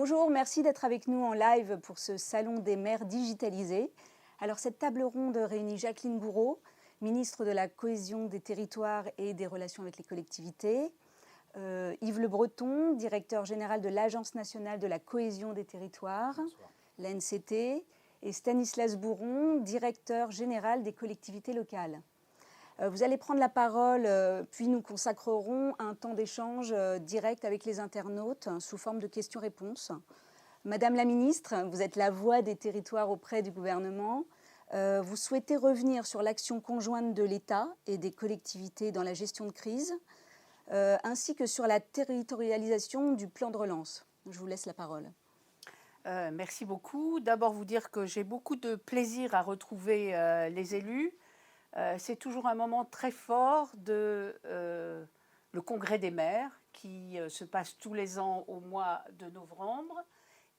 Bonjour, merci d'être avec nous en live pour ce Salon des maires digitalisés. Alors cette table ronde réunit Jacqueline Gouraud, ministre de la Cohésion des territoires et des relations avec les collectivités, Yves Le Breton, directeur général de l'Agence nationale de la cohésion des territoires, l'ANCT, et Stanislas Bouron, directeur général des collectivités locales. Vous allez prendre la parole, puis nous consacrerons un temps d'échange direct avec les internautes sous forme de questions-réponses. Madame la ministre, vous êtes la voix des territoires auprès du gouvernement. Vous souhaitez revenir sur l'action conjointe de l'État et des collectivités dans la gestion de crise, ainsi que sur la territorialisation du plan de relance. Je vous laisse la parole. Merci beaucoup. D'abord, vous dire que j'ai beaucoup de plaisir à retrouver les élus. C'est toujours un moment très fort de le congrès des maires qui se passe tous les ans au mois de novembre.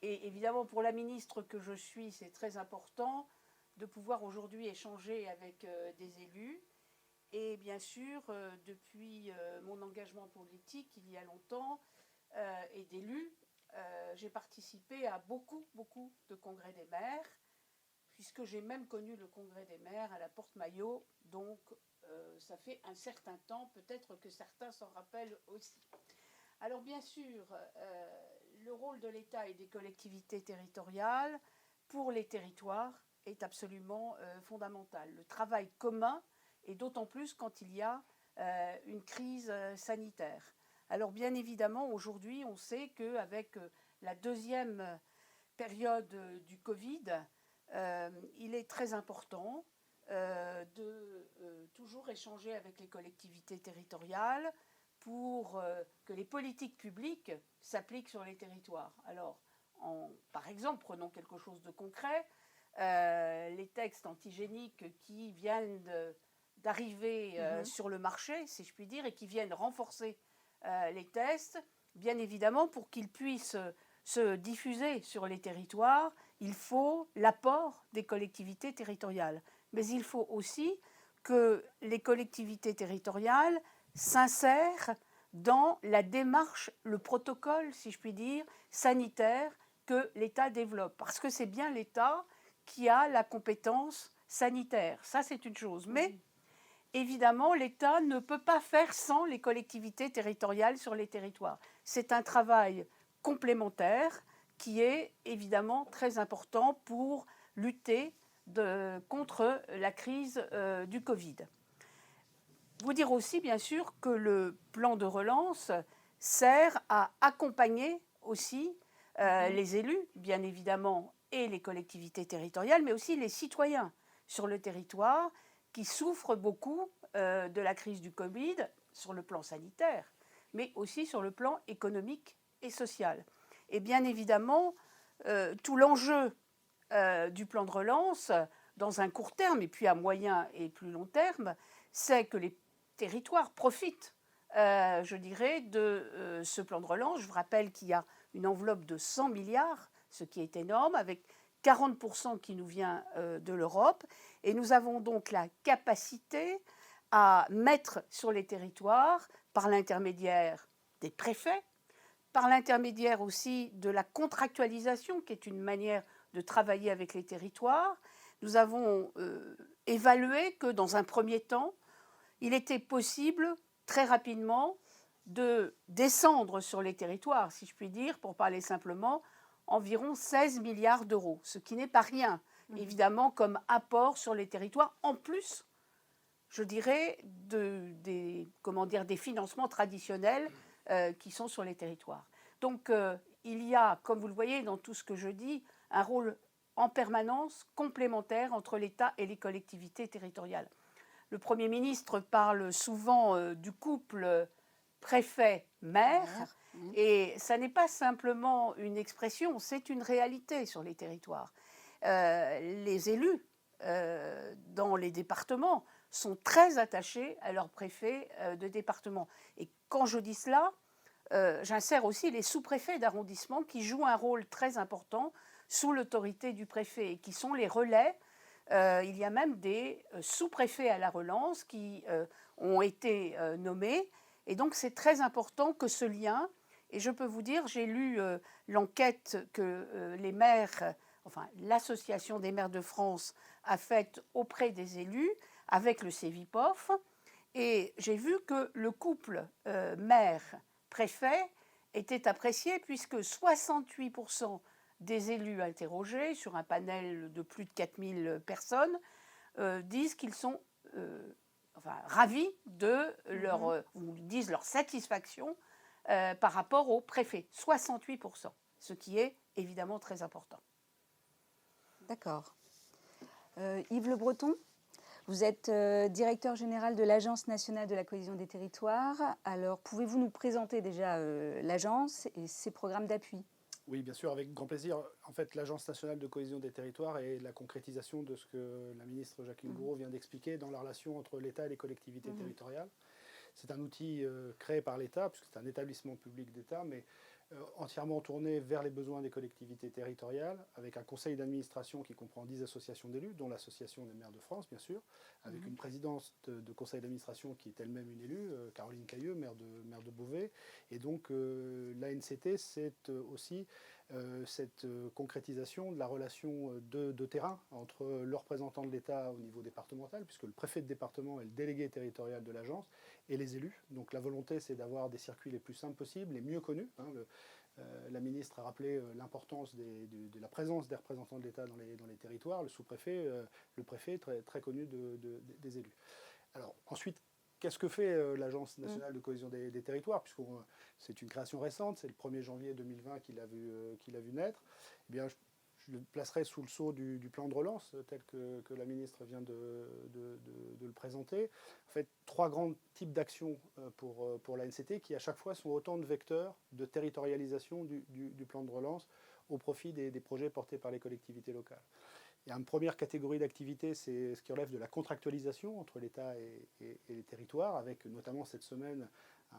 Et évidemment, pour la ministre que je suis, c'est très important de pouvoir aujourd'hui échanger avec des élus. Et bien sûr, depuis mon engagement politique il y a longtemps et d'élus, j'ai participé à beaucoup de congrès des maires, puisque j'ai même connu le congrès des maires à la Porte-Maillot, donc ça fait un certain temps, peut-être que certains s'en rappellent aussi. Alors bien sûr, le rôle de l'État et des collectivités territoriales pour les territoires est absolument fondamental. Le travail commun, et d'autant plus quand il y a une crise sanitaire. Alors bien évidemment, aujourd'hui, on sait qu'avec la deuxième période du Covid, il est très important de toujours échanger avec les collectivités territoriales pour que les politiques publiques s'appliquent sur les territoires. Alors, par exemple, prenons quelque chose de concret, les textes antigéniques qui viennent d'arriver sur le marché, si je puis dire, et qui viennent renforcer les tests, bien évidemment, pour qu'ils puissent se diffuser sur les territoires, il faut l'apport des collectivités territoriales. Mais il faut aussi que les collectivités territoriales s'insèrent dans la démarche, le protocole, si je puis dire, sanitaire que l'État développe. Parce que c'est bien l'État qui a la compétence sanitaire. Ça, c'est une chose. Mais évidemment, l'État ne peut pas faire sans les collectivités territoriales sur les territoires. C'est un travail complémentaire qui est évidemment très important pour lutter contre la crise du Covid. Vous dire aussi, bien sûr, que le plan de relance sert à accompagner aussi les élus, bien évidemment, et les collectivités territoriales, mais aussi les citoyens sur le territoire qui souffrent beaucoup de la crise du Covid sur le plan sanitaire, mais aussi sur le plan économique et social. Et bien évidemment, tout l'enjeu du plan de relance, dans un court terme, et puis à moyen et plus long terme, c'est que les territoires profitent, je dirais, de ce plan de relance. Je vous rappelle qu'il y a une enveloppe de 100 milliards, ce qui est énorme, avec 40% qui nous vient de l'Europe. Et nous avons donc la capacité à mettre sur les territoires, par l'intermédiaire des préfets, par l'intermédiaire aussi de la contractualisation, qui est une manière de travailler avec les territoires. Nous avons évalué que dans un premier temps, il était possible très rapidement de descendre sur les territoires, si je puis dire, pour parler simplement, environ 16 milliards d'euros, ce qui n'est pas rien, évidemment, comme apport sur les territoires, en plus, je dirais, des financements traditionnels qui sont sur les territoires. Donc, il y a, comme vous le voyez dans tout ce que je dis, un rôle en permanence complémentaire entre l'État et les collectivités territoriales. Le Premier ministre parle souvent du couple préfet-maire, et ça n'est pas simplement une expression, c'est une réalité sur les territoires. Les élus dans les départements sont très attachés à leur préfet de département. Et quand je dis cela, j'insère aussi les sous-préfets d'arrondissement qui jouent un rôle très important sous l'autorité du préfet et qui sont les relais. Il y a même des sous-préfets à la relance qui ont été nommés. Et donc, c'est très important que ce lien, Et je peux vous dire, j'ai lu l'enquête que les maires, enfin l'Association des maires de France a faite auprès des élus avec le CEVIPOF. Et j'ai vu que le couple maire-préfet était apprécié puisque 68% des élus interrogés sur un panel de plus de 4000 personnes disent qu'ils sont ravis de ou disent leur satisfaction par rapport au préfet. 68%, ce qui est évidemment très important. D'accord. Yves Le Breton, vous êtes directeur général de l'Agence nationale de la cohésion des territoires. Alors, pouvez-vous nous présenter déjà l'agence et ses programmes d'appui? Oui, bien sûr, avec grand plaisir. En fait, l'Agence nationale de cohésion des territoires est la concrétisation de ce que la ministre Jacqueline Gourault vient d'expliquer dans la relation entre l'État et les collectivités territoriales. C'est un outil créé par l'État, puisque c'est un établissement public d'État, mais entièrement tourné vers les besoins des collectivités territoriales, avec un conseil d'administration qui comprend 10 associations d'élus, dont l'Association des maires de France, bien sûr, avec une présidence de conseil d'administration qui est elle-même une élue, Caroline Cailleux, maire de Beauvais. Et donc l'ANCT, c'est aussi cette concrétisation de la relation de terrain entre le représentant de l'État au niveau départemental, puisque le préfet de département est le délégué territorial de l'agence, et les élus. Donc la volonté, c'est d'avoir des circuits les plus simples possibles, les mieux connus. La ministre a rappelé l'importance de la présence des représentants de l'État dans les territoires, le sous-préfet, le préfet, très, très connu des élus. Alors ensuite, qu'est-ce que fait l'Agence nationale de cohésion des territoires, puisque c'est une création récente, c'est le 1er janvier 2020 qu'il a vu naître. Eh bien, je le placerai sous le sceau du plan de relance, tel que la ministre vient de le présenter. En fait, 3 grands types d'actions pour l'ANCT qui, à chaque fois, sont autant de vecteurs de territorialisation du plan de relance au profit des projets portés par les collectivités locales. Il y a une première catégorie d'activités, c'est ce qui relève de la contractualisation entre l'État et les territoires, avec notamment cette semaine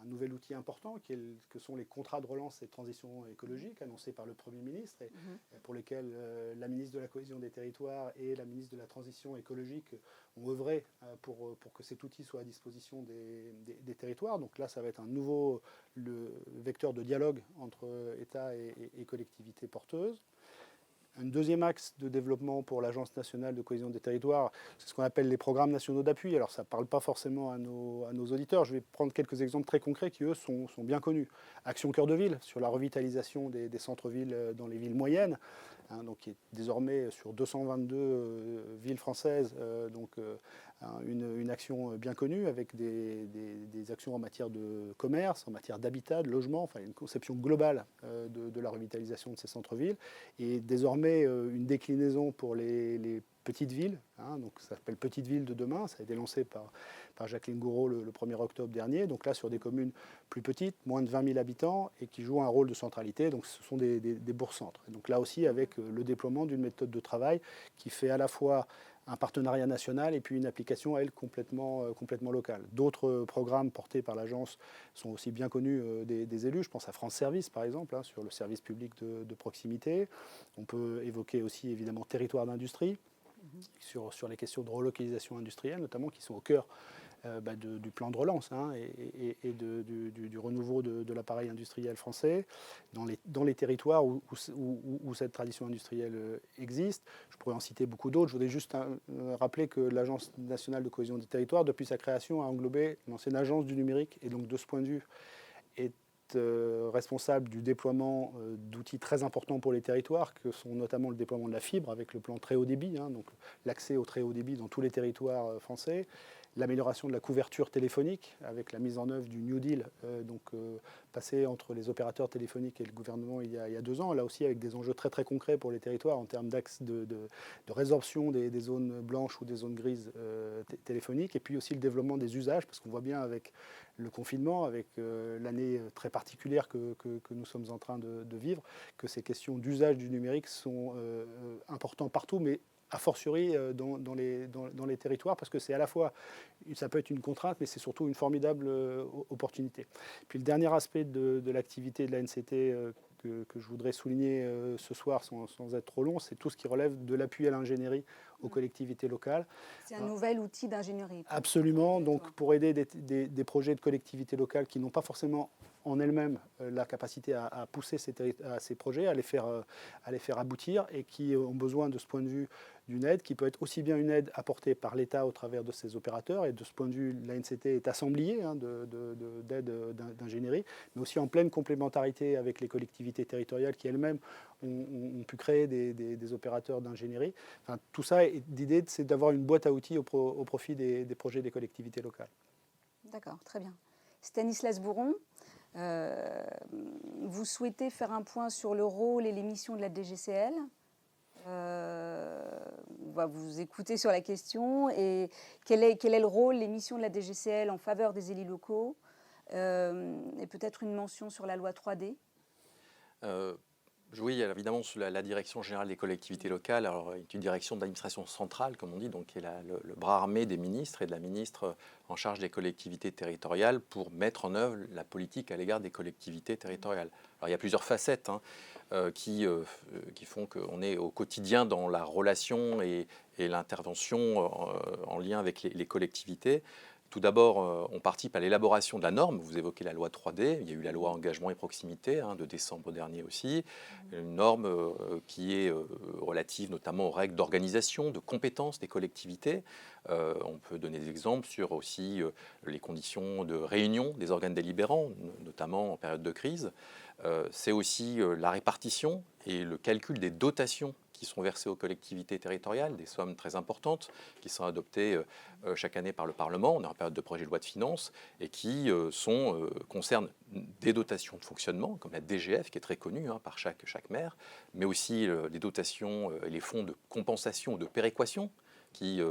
un nouvel outil important que sont les contrats de relance et de transition écologique annoncés par le Premier ministre et pour lesquels la ministre de la Cohésion des Territoires et la ministre de la Transition écologique ont œuvré pour que cet outil soit à disposition des territoires. Donc là, ça va être un nouveau vecteur de dialogue entre État et collectivités porteuses. Un deuxième axe de développement pour l'Agence nationale de cohésion des territoires, c'est ce qu'on appelle les programmes nationaux d'appui. Alors ça ne parle pas forcément à nos auditeurs. Je vais prendre quelques exemples très concrets qui, eux, sont bien connus. Action Cœur de Ville, sur la revitalisation des centres-villes dans les villes moyennes, donc qui est désormais sur 222 villes françaises, une action bien connue avec des actions en matière de commerce, en matière d'habitat, de logement, enfin une conception globale de la revitalisation de ces centres-villes. Et désormais, une déclinaison pour les petites villes, donc ça s'appelle Petites villes de demain, ça a été lancé par Jacqueline Gourault le 1er octobre dernier, donc là sur des communes plus petites, moins de 20 000 habitants, et qui jouent un rôle de centralité, donc ce sont des bourgs-centres. Donc là aussi avec le déploiement d'une méthode de travail qui fait à la fois un partenariat national et puis une application, elle, complètement locale. D'autres programmes portés par l'agence sont aussi bien connus des élus. Je pense à France Service, par exemple, sur le service public de proximité. On peut évoquer aussi, évidemment, territoire d'industrie, sur les questions de relocalisation industrielle, notamment, qui sont au cœur du plan de relance et du renouveau de l'appareil industriel français dans les territoires où cette tradition industrielle existe. Je pourrais en citer beaucoup d'autres. Je voudrais juste rappeler que l'Agence nationale de cohésion des territoires, depuis sa création, a englobé l'ancienne agence du numérique et donc de ce point de vue est responsable du déploiement d'outils très importants pour les territoires, que sont notamment le déploiement de la fibre avec le plan très haut débit, donc l'accès au très haut débit dans tous les territoires français, l'amélioration de la couverture téléphonique avec la mise en œuvre du New Deal, passé entre les opérateurs téléphoniques et le gouvernement il y a 2 ans, là aussi avec des enjeux très très concrets pour les territoires en termes d'axe de résorption des zones blanches ou des zones grises téléphoniques, et puis aussi le développement des usages, parce qu'on voit bien avec le confinement, avec l'année très particulière que nous sommes en train de vivre, que ces questions d'usage du numérique sont importantes partout, mais a fortiori dans les territoires, parce que c'est à la fois, ça peut être une contrainte, mais c'est surtout une formidable opportunité. Puis le dernier aspect de l'activité de l'ANCT que je voudrais souligner ce soir sans être trop long, c'est tout ce qui relève de l'appui à l'ingénierie aux collectivités locales. C'est un nouvel outil d'ingénierie. Absolument, donc pour aider des projets de collectivités locales qui n'ont pas forcément en elles-mêmes la capacité à pousser ces projets, à les faire aboutir, et qui ont besoin de ce point de vue d'une aide qui peut être aussi bien une aide apportée par l'État au travers de ses opérateurs, et de ce point de vue, l'ANCT est assemblée d'aide d'ingénierie, mais aussi en pleine complémentarité avec les collectivités territoriales qui elles-mêmes ont pu créer des opérateurs d'ingénierie. Enfin, tout ça, l'idée, c'est d'avoir une boîte à outils au profit des projets des collectivités locales. D'accord, très bien. Stanislas Bouron, vous souhaitez faire un point sur le rôle et les missions de la DGCL. On va vous écouter sur la question. Et quel est le rôle, les missions de la DGCL en faveur des élus locaux, et peut-être une mention sur la loi 3D. Oui, alors évidemment, la direction générale des collectivités locales est une direction d'administration centrale, comme on dit, donc qui est le bras armé des ministres et de la ministre en charge des collectivités territoriales pour mettre en œuvre la politique à l'égard des collectivités territoriales. Alors il y a plusieurs facettes qui font qu'on est au quotidien dans la relation et l'intervention en lien avec les collectivités. Tout d'abord, on participe à l'élaboration de la norme. Vous évoquez la loi 3D. Il y a eu la loi engagement et proximité de décembre dernier aussi. Une norme qui est relative notamment aux règles d'organisation, de compétences des collectivités. On peut donner des exemples sur aussi les conditions de réunion des organes délibérants, notamment en période de crise. C'est aussi la répartition et le calcul des dotations qui sont versées aux collectivités territoriales, des sommes très importantes qui sont adoptées chaque année par le Parlement. On est en période de projet de loi de finances et qui concernent des dotations de fonctionnement, comme la DGF, qui est très connue par chaque maire, mais aussi les dotations et les fonds de compensation ou de péréquation qui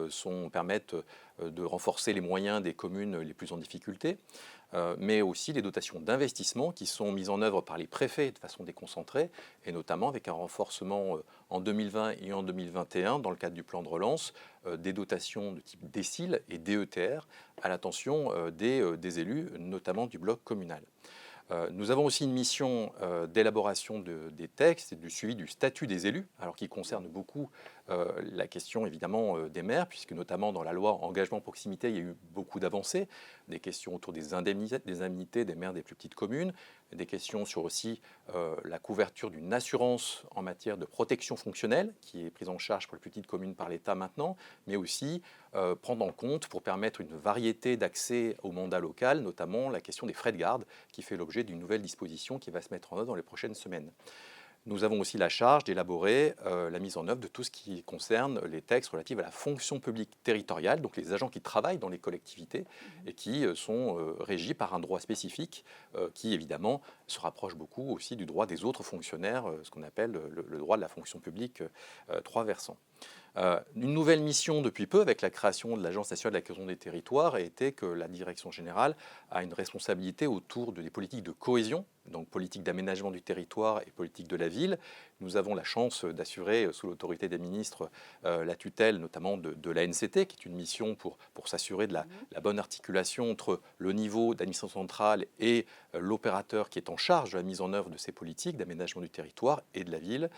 permettent de renforcer les moyens des communes les plus en difficulté, mais aussi les dotations d'investissement qui sont mises en œuvre par les préfets de façon déconcentrée, et notamment avec un renforcement en 2020 et en 2021, dans le cadre du plan de relance, des dotations de type DECIL et DETR à l'attention des élus, notamment du bloc communal. Nous avons aussi une mission d'élaboration des textes et du suivi du statut des élus, alors qui concerne beaucoup la question évidemment des maires, puisque notamment dans la loi engagement proximité, il y a eu beaucoup d'avancées, des questions autour des indemnités des maires des plus petites communes, des questions sur aussi la couverture d'une assurance en matière de protection fonctionnelle, qui est prise en charge pour les petites communes par l'État maintenant, mais aussi prendre en compte pour permettre une variété d'accès au mandat local, notamment la question des frais de garde, qui fait l'objet d'une nouvelle disposition qui va se mettre en œuvre dans les prochaines semaines. Nous avons aussi la charge d'élaborer la mise en œuvre de tout ce qui concerne les textes relatifs à la fonction publique territoriale, donc les agents qui travaillent dans les collectivités et qui sont régis par un droit spécifique qui évidemment se rapproche beaucoup aussi du droit des autres fonctionnaires, ce qu'on appelle le droit de la fonction publique, trois versants. Une nouvelle mission depuis peu, avec la création de l'Agence nationale de la cohésion des territoires, a été que la direction générale a une responsabilité autour des politiques de cohésion, donc politique d'aménagement du territoire et politique de la ville. Nous avons la chance d'assurer, sous l'autorité des ministres, la tutelle notamment de l'ANCT, qui est une mission pour s'assurer de la bonne articulation entre le niveau d'administration centrale et l'opérateur qui est en charge de la mise en œuvre de ces politiques d'aménagement du territoire et de la ville.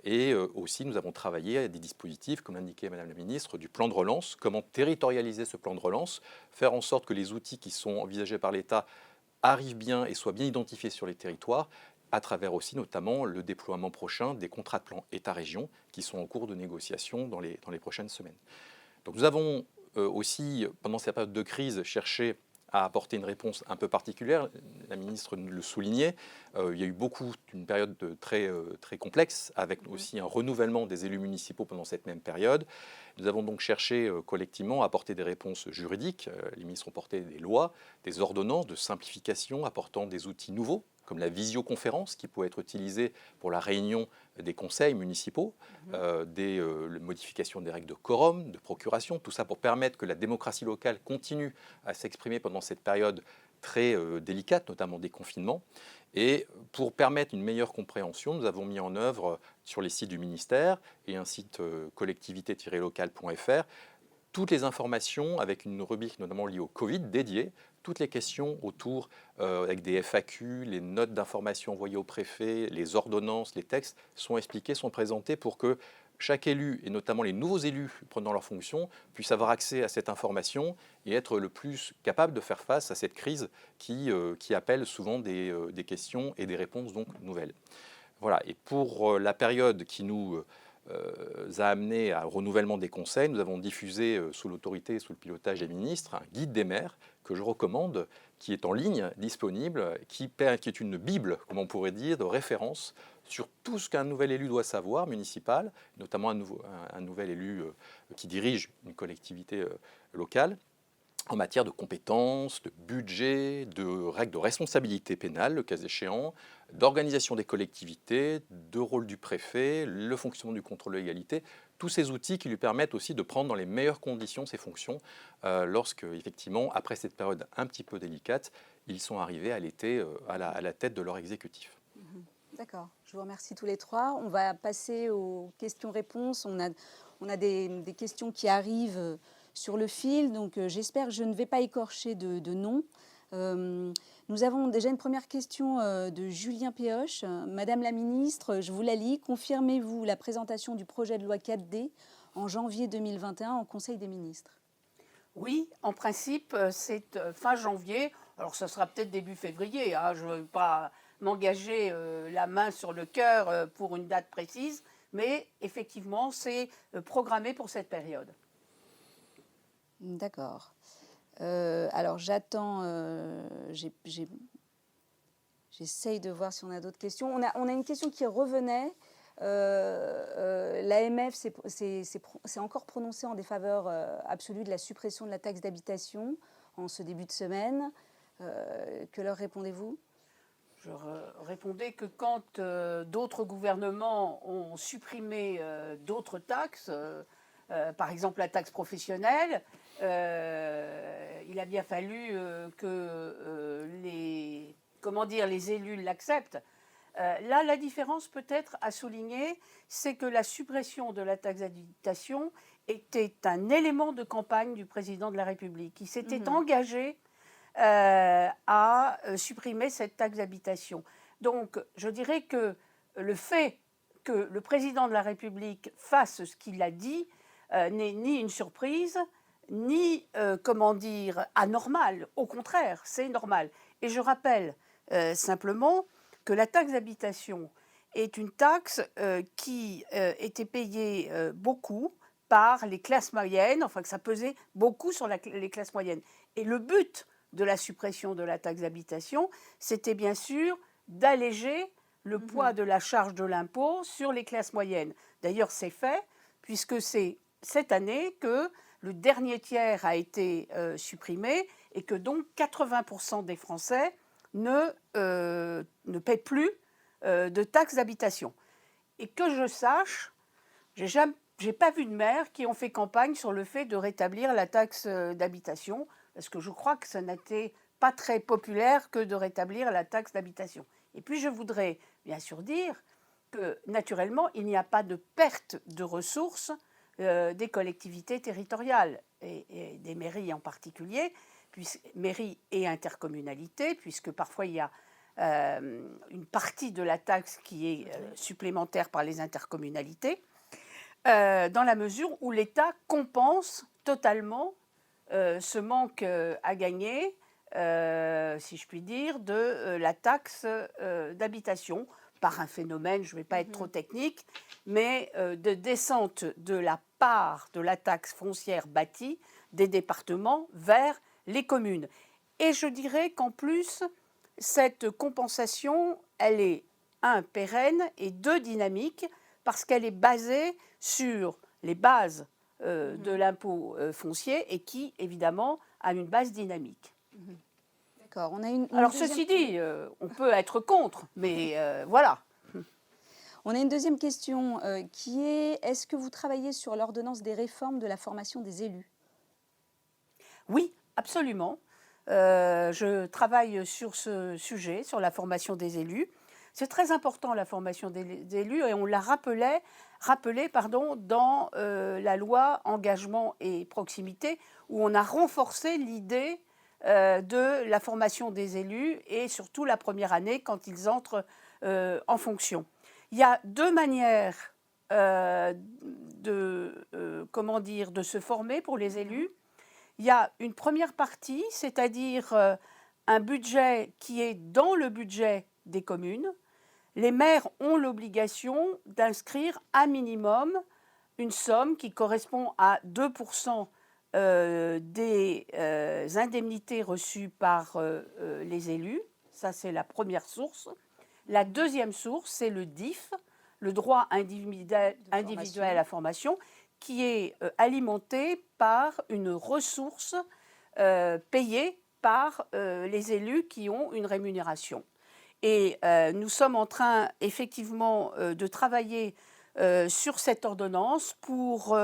Et aussi, nous avons travaillé à des dispositifs, comme l'indiquait Madame la Ministre, du plan de relance. Comment territorialiser ce plan de relance, faire en sorte que les outils qui sont envisagés par l'État arrivent bien et soient bien identifiés sur les territoires, à travers aussi notamment le déploiement prochain des contrats de plan État-région qui sont en cours de négociation dans les prochaines semaines. Donc nous avons aussi, pendant cette période de crise, cherché à apporter une réponse un peu particulière. La ministre le soulignait, il y a eu une période très complexe, avec aussi un renouvellement des élus municipaux pendant cette même période. Nous avons donc cherché collectivement à apporter des réponses juridiques. Les ministres ont porté des lois, des ordonnances de simplification, apportant des outils nouveaux, comme la visioconférence qui peut être utilisée pour la réunion des conseils municipaux, des modifications des règles de quorum, de procuration, tout ça pour permettre que la démocratie locale continue à s'exprimer pendant cette période très délicate, notamment des confinements. Et pour permettre une meilleure compréhension, nous avons mis en œuvre sur les sites du ministère et un site collectivité-locale.fr toutes les informations avec une rubrique notamment liée au Covid dédiée, toutes les questions autour avec des FAQ, les notes d'information envoyées au préfet, les ordonnances, les textes sont expliqués, sont présentés pour que chaque élu, et notamment les nouveaux élus prenant leurs fonctions, puissent avoir accès à cette information et être le plus capable de faire face à cette crise qui appelle souvent des questions et des réponses donc nouvelles. Voilà. Et pour la période qui nous a amené à renouvellement des conseils, nous avons diffusé sous l'autorité et sous le pilotage des ministres un guide des maires que je recommande, qui est en ligne, disponible, qui est une bible, comme on pourrait dire, de référence sur tout ce qu'un nouvel élu doit savoir, municipal, notamment un nouvel élu qui dirige une collectivité locale, en matière de compétences, de budget, de règles de responsabilité pénale, le cas échéant, d'organisation des collectivités, de rôle du préfet, le fonctionnement du contrôle de légalité, tous ces outils qui lui permettent aussi de prendre dans les meilleures conditions ses fonctions lorsque, effectivement, après cette période un petit peu délicate, ils sont arrivés à l'été à la tête de leur exécutif. D'accord, je vous remercie tous les trois. On va passer aux questions-réponses. On a des questions qui arrivent sur le fil, donc j'espère que je ne vais pas écorcher de nom. Nous avons déjà une première question de Julien Péoche. Madame la ministre, je vous la lis. Confirmez-vous la présentation du projet de loi 4D en janvier 2021 en Conseil des ministres? Oui, en principe, c'est fin janvier. Alors, ce sera peut-être début février. Hein, je ne veux pas m'engager la main sur le cœur pour une date précise, mais effectivement, c'est programmé pour cette période. D'accord. Alors, j'attends... J'essaye de voir si on a d'autres questions. On a une question qui revenait. L'AMF s'est encore prononcée en défaveur absolue de la suppression de la taxe d'habitation en ce début de semaine. Que leur répondez-vous? Je répondais que quand d'autres gouvernements ont supprimé d'autres taxes, par exemple la taxe professionnelle, il a bien fallu que les élus l'acceptent. Là, la différence peut-être à souligner, c'est que la suppression de la taxe d'habitation était un élément de campagne du président de la République. Il s'était engagé à supprimer cette taxe d'habitation. Donc, je dirais que le fait que le président de la République fasse ce qu'il a dit n'est ni une surprise, ni, anormal. Au contraire, c'est normal. Et je rappelle simplement que la taxe d'habitation est une taxe qui était payée beaucoup par les classes moyennes, enfin que ça pesait beaucoup sur les classes moyennes. Et le but de la suppression de la taxe d'habitation, c'était bien sûr d'alléger le poids de la charge de l'impôt sur les classes moyennes. D'ailleurs, c'est fait, puisque c'est cette année que le dernier tiers a été supprimé et que donc 80% des Français ne paient plus de taxe d'habitation. Et que je sache, j'ai pas vu de maires qui ont fait campagne sur le fait de rétablir la taxe d'habitation, parce que je crois que ça n'était pas très populaire que de rétablir la taxe d'habitation. Et puis je voudrais bien sûr dire que naturellement, il n'y a pas de perte de ressources des collectivités territoriales et des mairies en particulier, mairies et intercommunalités, puisque parfois il y a une partie de la taxe qui est supplémentaire par les intercommunalités, dans la mesure où l'État compense totalement ce manque à gagner, si je puis dire, de la taxe d'habitation, par un phénomène, je ne vais pas être trop technique, mais de descente de la part de la taxe foncière bâtie des départements vers les communes. Et je dirais qu'en plus, cette compensation, elle est, pérenne et dynamique, parce qu'elle est basée sur les bases de l'impôt foncier et qui, évidemment, a une base dynamique. D'accord. Alors, ceci dit, on peut être contre, mais voilà. On a une deuxième question qui est: est-ce que vous travaillez sur l'ordonnance des réformes de la formation des élus? Oui, absolument. Je travaille sur ce sujet, sur la formation des élus. C'est très important, la formation des élus, et on la rappelait rappelé dans la loi engagement et proximité, où on a renforcé l'idée de la formation des élus et surtout la première année quand ils entrent en fonction. Il y a deux manières de se former pour les élus. Il y a une première partie, c'est-à-dire un budget qui est dans le budget des communes. Les maires ont l'obligation d'inscrire à minimum une somme qui correspond à 2% des indemnités reçues par les élus. Ça, c'est la première source. La deuxième source, c'est le DIF, le droit individuel à la formation, qui est alimenté par une ressource payée par les élus qui ont une rémunération. Et nous sommes en train, effectivement, de travailler sur cette ordonnance pour,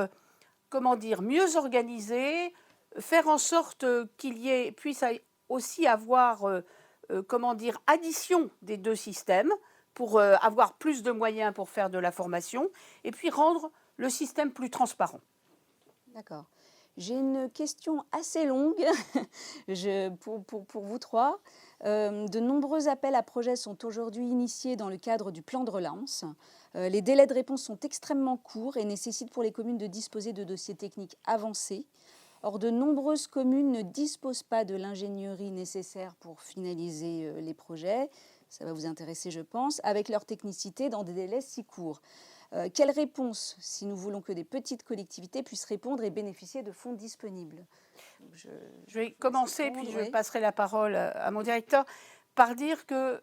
mieux organiser, faire en sorte qu'il puisse aussi avoir, addition des deux systèmes pour avoir plus de moyens pour faire de la formation et puis rendre le système plus transparent. D'accord. J'ai une question assez longue pour vous trois. De nombreux appels à projets sont aujourd'hui initiés dans le cadre du plan de relance. Les délais de réponse sont extrêmement courts et nécessitent pour les communes de disposer de dossiers techniques avancés. Or, de nombreuses communes ne disposent pas de l'ingénierie nécessaire pour finaliser les projets. Ça va vous intéresser, je pense, avec leur technicité dans des délais si courts. Quelle réponse, si nous voulons que des petites collectivités puissent répondre et bénéficier de fonds disponibles? Je vais commencer, puis je passerai la parole à mon directeur, par dire que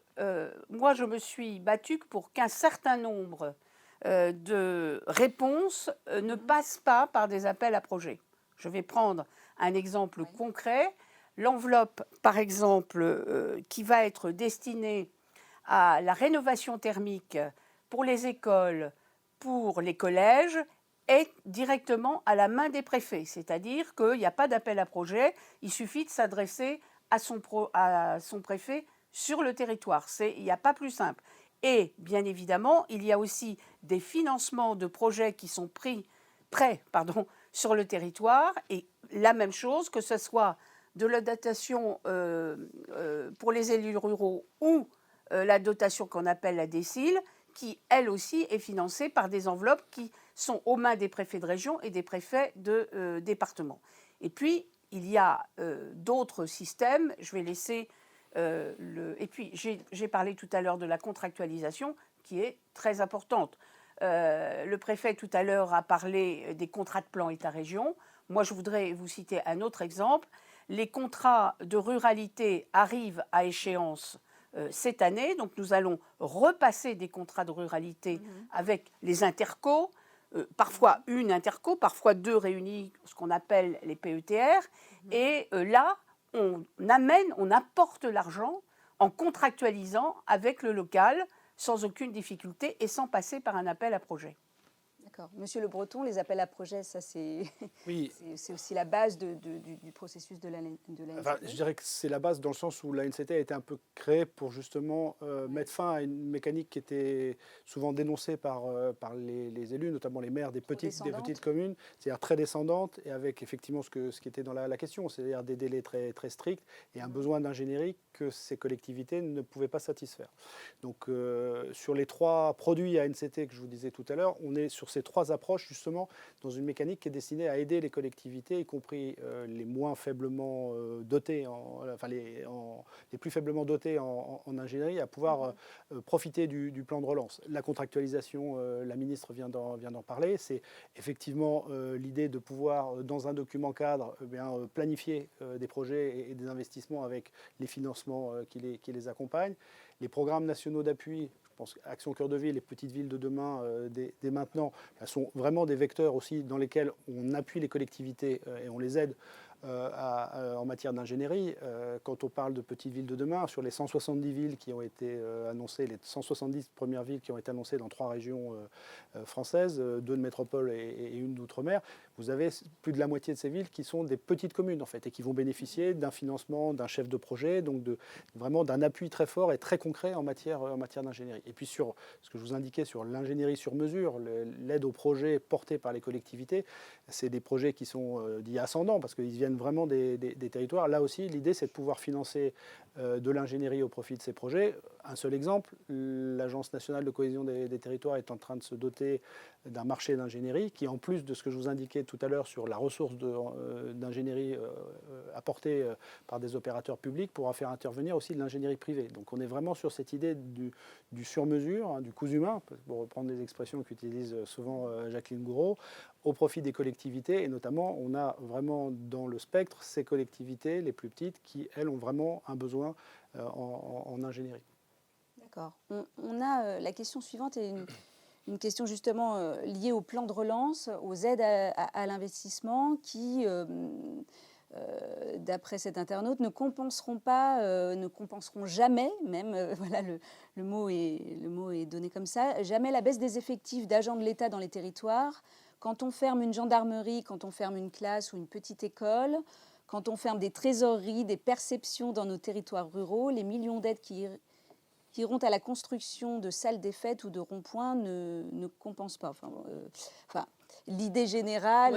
moi, je me suis battue pour qu'un certain nombre de réponses ne passent pas par des appels à projets. Je vais prendre un exemple concret. L'enveloppe, par exemple, qui va être destinée à la rénovation thermique pour les écoles, pour les collèges, est directement à la main des préfets. C'est-à-dire qu'il n'y a pas d'appel à projet, il suffit de s'adresser à son préfet sur le territoire. Il n'y a pas plus simple. Et bien évidemment, il y a aussi des financements de projets qui sont prêts sur le territoire. Et la même chose, que ce soit de la dotation pour les élus ruraux ou la dotation qu'on appelle la DSIL, qui, elle aussi, est financée par des enveloppes qui sont aux mains des préfets de région et des préfets de département. Et puis, il y a d'autres systèmes. Je vais laisser Et puis, j'ai parlé tout à l'heure de la contractualisation, qui est très importante. Le préfet, tout à l'heure, a parlé des contrats de plan État-région. Moi, je voudrais vous citer un autre exemple. Les contrats de ruralité arrivent à échéance cette année. Donc, nous allons repasser des contrats de ruralité avec les intercos, parfois une interco, parfois deux réunis, ce qu'on appelle les PETR. Et là, on apporte l'argent en contractualisant avec le local sans aucune difficulté et sans passer par un appel à projet. D'accord. Monsieur Le Breton, les appels à projets, ça c'est aussi la base du processus de l'ANCT. Enfin, je dirais que c'est la base dans le sens où l'ANCT a été un peu créée pour justement mettre fin à une mécanique qui était souvent dénoncée par les élus, notamment les maires des petites communes, c'est-à-dire très descendante et avec effectivement ce qui était dans la question, c'est-à-dire des délais très, très stricts et un besoin d'ingénierie que ces collectivités ne pouvaient pas satisfaire. Donc sur les trois produits ANCT que je vous disais tout à l'heure, on est sur ces trois approches justement dans une mécanique qui est destinée à aider les collectivités, y compris les moins faiblement dotées, les plus faiblement dotées en ingénierie, à pouvoir profiter du plan de relance. La contractualisation, la ministre vient d'en parler, c'est effectivement l'idée de pouvoir, dans un document cadre, planifier des projets et des investissements avec les financements qui les accompagnent. Les programmes nationaux d'appui, je pense Action Cœur de Ville, les petites villes de demain, dès maintenant, sont vraiment des vecteurs aussi dans lesquels on appuie les collectivités et on les aide en matière d'ingénierie. Quand on parle de petites villes de demain, sur les 170 villes qui ont été annoncées, les 170 premières villes qui ont été annoncées dans 3 régions françaises, 2 de métropole et une d'outre-mer, vous avez plus de la moitié de ces villes qui sont des petites communes en fait et qui vont bénéficier d'un financement, d'un chef de projet, donc vraiment d'un appui très fort et très concret en matière d'ingénierie. Et puis sur ce que je vous indiquais sur l'ingénierie sur mesure, l'aide aux projets portés par les collectivités, c'est des projets qui sont dits ascendants parce qu'ils viennent vraiment des territoires. Là aussi, l'idée c'est de pouvoir financer de l'ingénierie au profit de ces projets. Un seul exemple, l'Agence nationale de cohésion des territoires est en train de se doter d'un marché d'ingénierie qui, en plus de ce que je vous indiquais tout à l'heure sur la ressource d'ingénierie apportée par des opérateurs publics, pourra faire intervenir aussi de l'ingénierie privée. Donc on est vraiment sur cette idée du sur-mesure, hein, du coût humain, pour reprendre les expressions qu'utilise souvent Jacqueline Gouraud, au profit des collectivités. Et notamment, on a vraiment dans le spectre ces collectivités les plus petites qui, elles, ont vraiment un besoin en ingénierie. D'accord. On a la question suivante est une question justement liée au plan de relance, aux aides à l'investissement qui, d'après cet internaute, ne compenseront jamais, même, voilà, le mot est donné comme ça, jamais la baisse des effectifs d'agents de l'État dans les territoires. Quand on ferme une gendarmerie, quand on ferme une classe ou une petite école, quand on ferme des trésoreries, des perceptions dans nos territoires ruraux, les millions d'aides qui iront à la construction de salles des fêtes ou de ronds-points ne compensent pas. Enfin, l'idée générale,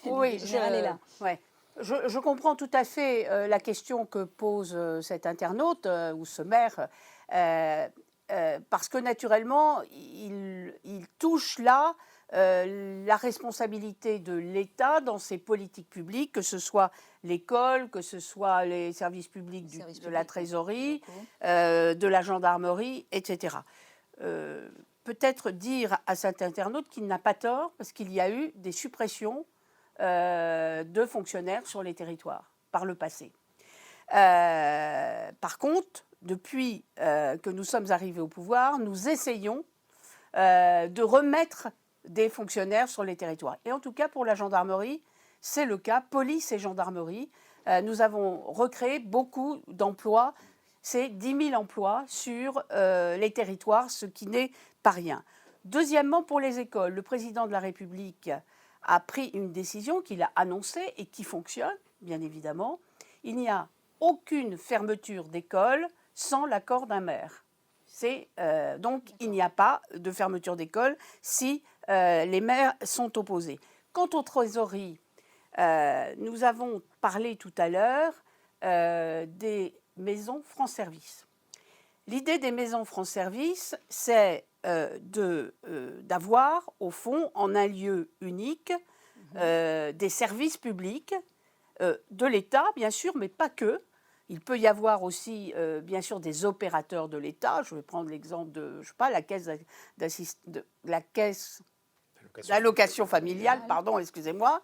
oui, générale est là. Ouais. Je comprends tout à fait la question que pose cet internaute ou ce maire, parce que naturellement, il touche là la responsabilité de l'État dans ses politiques publiques, que ce soit l'école, que ce soit les services publics de la trésorerie, de la gendarmerie, etc. Peut-être dire à cet internaute qu'il n'a pas tort, parce qu'il y a eu des suppressions de fonctionnaires sur les territoires par le passé. Par contre, depuis que nous sommes arrivés au pouvoir, nous essayons de remettre des fonctionnaires sur les territoires. Et en tout cas, pour la gendarmerie, c'est le cas, police et gendarmerie. Nous avons recréé beaucoup d'emplois, c'est 10 000 emplois sur les territoires, ce qui n'est pas rien. Deuxièmement, pour les écoles, le président de la République a pris une décision qu'il a annoncée et qui fonctionne, bien évidemment. Il n'y a aucune fermeture d'école sans l'accord d'un maire. Donc, il n'y a pas de fermeture d'école si les maires sont opposés. Quant aux trésoreries, nous avons parlé tout à l'heure des maisons France Service. L'idée des maisons France Service, c'est d'avoir, au fond, en un lieu unique, des services publics de l'État, bien sûr, mais pas que. Il peut y avoir aussi, bien sûr, des opérateurs de l'État. Je vais prendre l'exemple de, je sais pas, la caisse d'allocation familiale, pardon, excusez-moi,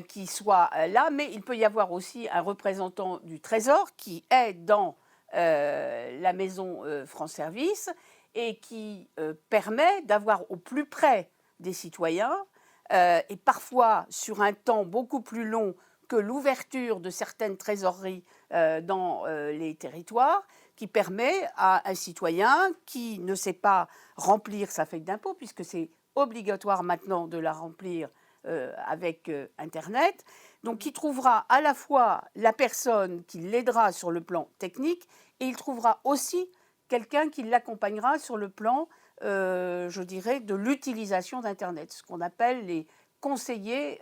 qui soit là. Mais il peut y avoir aussi un représentant du Trésor qui est dans la maison France Service et qui permet d'avoir au plus près des citoyens et parfois sur un temps beaucoup plus long que l'ouverture de certaines trésoreries dans les territoires, qui permet à un citoyen qui ne sait pas remplir sa feuille d'impôt, puisque c'est obligatoire maintenant de la remplir avec Internet, donc qui trouvera à la fois la personne qui l'aidera sur le plan technique et il trouvera aussi quelqu'un qui l'accompagnera sur le plan, je dirais, de l'utilisation d'Internet, ce qu'on appelle les conseillers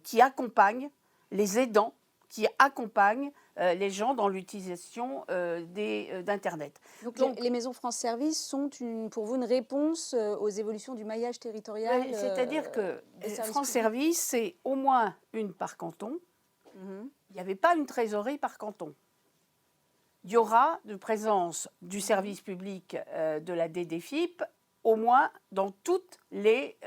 qui accompagnent les aidants, qui accompagnent les gens dans l'utilisation d'Internet. Donc les maisons France Service sont pour vous une réponse aux évolutions du maillage territorial. C'est-à-dire que France Service, c'est au moins une par canton. Il n'y avait pas une trésorerie par canton. Il y aura de présence du service public de la DDFiP au moins dans toutes les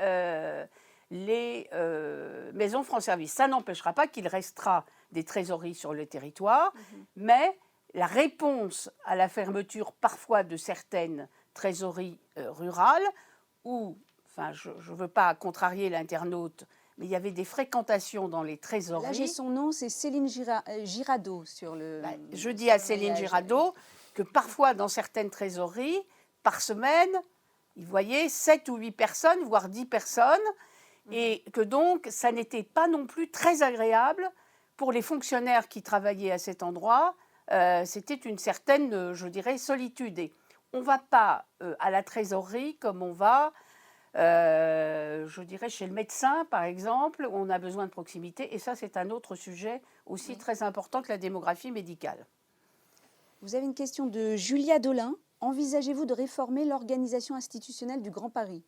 maisons France Service. Ça n'empêchera pas qu'il restera des trésoreries sur le territoire, mais la réponse à la fermeture parfois de certaines trésoreries rurales, où, enfin, je ne veux pas contrarier l'internaute, mais il y avait des fréquentations dans les trésoreries. Là, j'ai son nom, c'est Céline Girardot sur le... je dis à Céline Girardot que parfois, dans certaines trésoreries, par semaine, il voyait 7 ou 8 personnes, voire 10 personnes, et que donc ça n'était pas non plus très agréable pour les fonctionnaires qui travaillaient à cet endroit. C'était une certaine, je dirais, solitude. Et on ne va pas à la trésorerie comme on va, je dirais, chez le médecin, par exemple, où on a besoin de proximité. Et ça, c'est un autre sujet aussi très important que la démographie médicale. Vous avez une question de Julia Dolin. Envisagez-vous de réformer l'organisation institutionnelle du Grand Paris,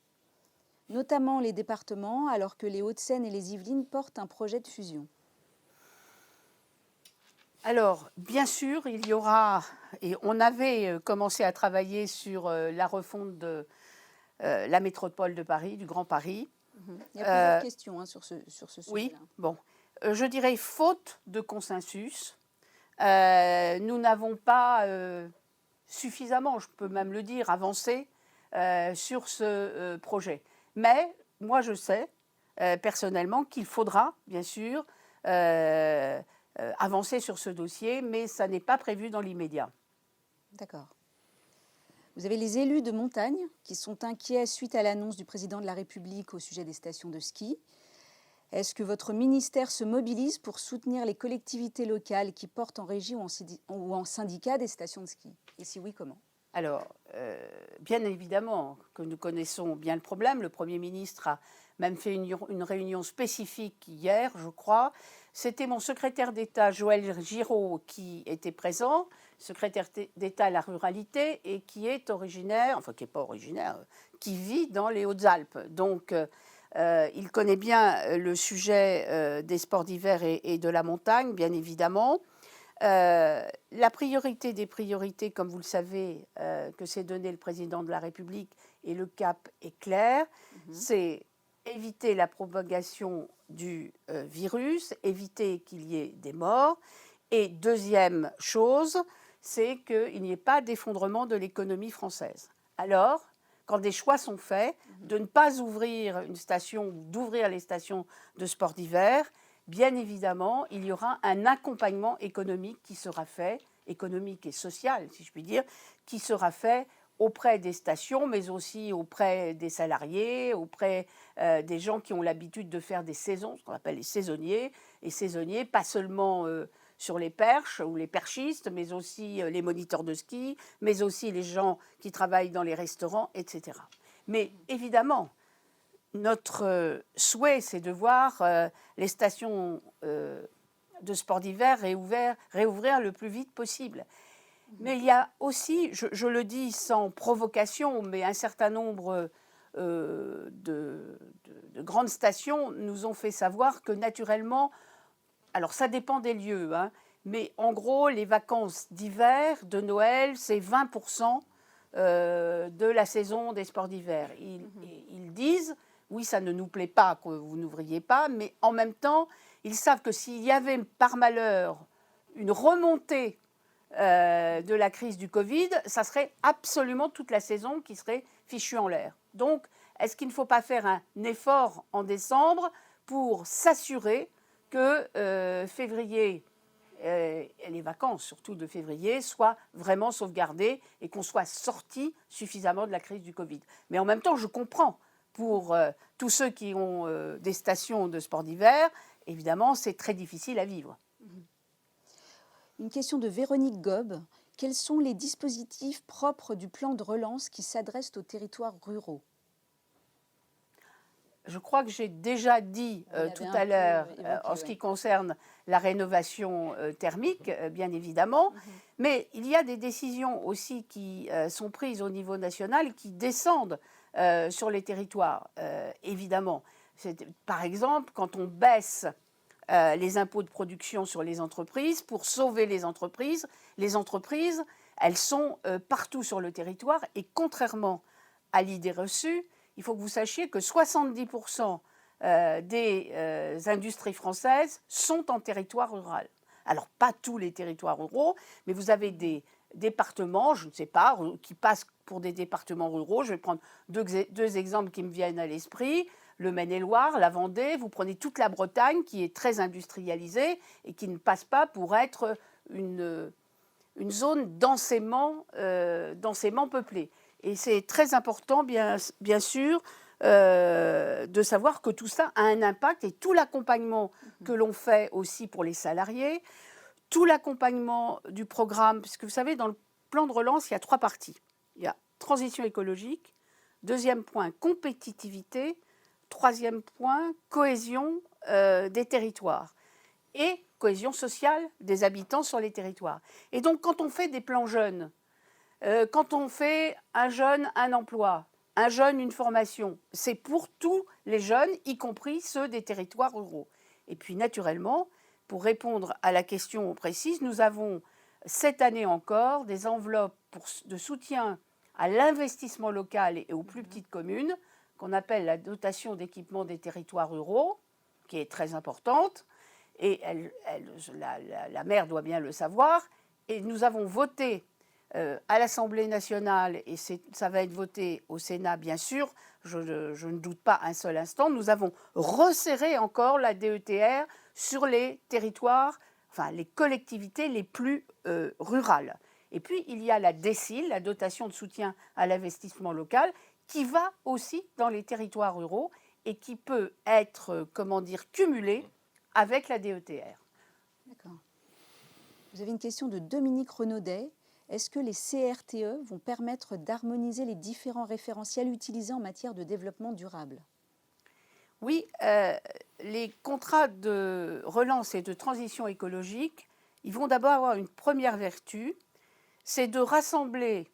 notamment les départements, alors que les Hauts-de-Seine et les Yvelines portent un projet de fusion? Alors, bien sûr, il y aura, et on avait commencé à travailler sur la refonte de la métropole de Paris, du Grand Paris. Il y a plusieurs questions sur ce sujet-là. Oui, bon. Je dirais faute de consensus. Nous n'avons pas suffisamment, je peux même le dire, avancé sur ce projet. Mais moi, je sais personnellement qu'il faudra, bien sûr, avancer sur ce dossier, mais ça n'est pas prévu dans l'immédiat. D'accord. Vous avez les élus de montagne qui sont inquiets suite à l'annonce du président de la République au sujet des stations de ski. Est-ce que votre ministère se mobilise pour soutenir les collectivités locales qui portent en régie ou en syndicat des stations de ski? Et si oui, comment? Alors, bien évidemment que nous connaissons bien le problème. Le Premier ministre a même fait une réunion spécifique hier, je crois. C'était mon secrétaire d'État, Joël Giraud, qui était présent, secrétaire d'État à la ruralité, et qui est originaire, enfin qui n'est pas originaire, qui vit dans les Hautes-Alpes. Donc, il connaît bien le sujet des sports d'hiver et de la montagne, bien évidemment. La priorité des priorités, comme vous le savez, que s'est donné le président de la République, et le cap est clair, c'est éviter la propagation du virus, éviter qu'il y ait des morts. Et deuxième chose, c'est qu'il n'y ait pas d'effondrement de l'économie française. Alors, quand des choix sont faits, de ne pas ouvrir une station ou d'ouvrir les stations de sport d'hiver, bien évidemment, il y aura un accompagnement économique qui sera fait, économique et social, si je puis dire, qui sera fait auprès des stations, mais aussi auprès des salariés, auprès des gens qui ont l'habitude de faire des saisons, ce qu'on appelle les saisonniers. Et saisonniers, pas seulement sur les perches ou les perchistes, mais aussi les moniteurs de ski, mais aussi les gens qui travaillent dans les restaurants, etc. Mais évidemment, notre souhait, c'est de voir les stations de sport d'hiver réouvrir le plus vite possible. Mais il y a aussi, je le dis sans provocation, mais un certain nombre de grandes stations nous ont fait savoir que naturellement, alors ça dépend des lieux, hein, mais en gros, les vacances d'hiver, de Noël, c'est 20% de la saison des sports d'hiver. Ils disent, oui, ça ne nous plaît pas que vous n'ouvriez pas, mais en même temps, ils savent que s'il y avait par malheur une remontée de la crise du Covid, ça serait absolument toute la saison qui serait fichue en l'air. Donc, est-ce qu'il ne faut pas faire un effort en décembre pour s'assurer que février, et les vacances surtout de février, soient vraiment sauvegardées et qu'on soit sorti suffisamment de la crise du Covid? Mais en même temps, je comprends pour tous ceux qui ont des stations de sport d'hiver, évidemment, c'est très difficile à vivre. Une question de Véronique Gobe. Quels sont les dispositifs propres du plan de relance qui s'adressent aux territoires ruraux? Je crois que j'ai déjà dit tout à l'heure, en ce qui concerne la rénovation thermique, bien évidemment, mais il y a des décisions aussi qui sont prises au niveau national qui descendent sur les territoires, évidemment. Par exemple, quand on baisse les impôts de production sur les entreprises, pour sauver les entreprises, elles sont partout sur le territoire, et contrairement à l'idée reçue, il faut que vous sachiez que 70% des industries françaises sont en territoire rural. Alors, pas tous les territoires ruraux, mais vous avez des départements, je ne sais pas, qui passent pour des départements ruraux. Je vais prendre deux exemples qui me viennent à l'esprit. Le Maine-et-Loire, la Vendée, vous prenez toute la Bretagne qui est très industrialisée et qui ne passe pas pour être une zone densément peuplée. Et c'est très important, bien sûr, de savoir que tout ça a un impact et tout l'accompagnement que l'on fait aussi pour les salariés, tout l'accompagnement du programme, puisque vous savez, dans le plan de relance, il y a 3 parties. Il y a transition écologique, deuxième point, compétitivité, troisième point, cohésion des territoires et cohésion sociale des habitants sur les territoires. Et donc, quand on fait des plans jeunes, quand on fait un jeune, un emploi, un jeune, une formation, c'est pour tous les jeunes, y compris ceux des territoires ruraux. Et puis, naturellement, pour répondre à la question précise, nous avons cette année encore des enveloppes de soutien à l'investissement local et aux plus petites communes, qu'on appelle la dotation d'équipement des territoires ruraux, qui est très importante, et la maire doit bien le savoir. Et nous avons voté à l'Assemblée nationale, et ça va être voté au Sénat, bien sûr, je ne doute pas un seul instant, nous avons resserré encore la DETR sur les territoires, enfin les collectivités les plus rurales. Et puis, il y a la DSIL, la dotation de soutien à l'investissement local, qui va aussi dans les territoires ruraux et qui peut être, cumulée avec la DETR. D'accord. Vous avez une question de Dominique Renaudet. Est-ce que les CRTE vont permettre d'harmoniser les différents référentiels utilisés en matière de développement durable? Oui, les contrats de relance et de transition écologique, ils vont d'abord avoir une première vertu, c'est de rassembler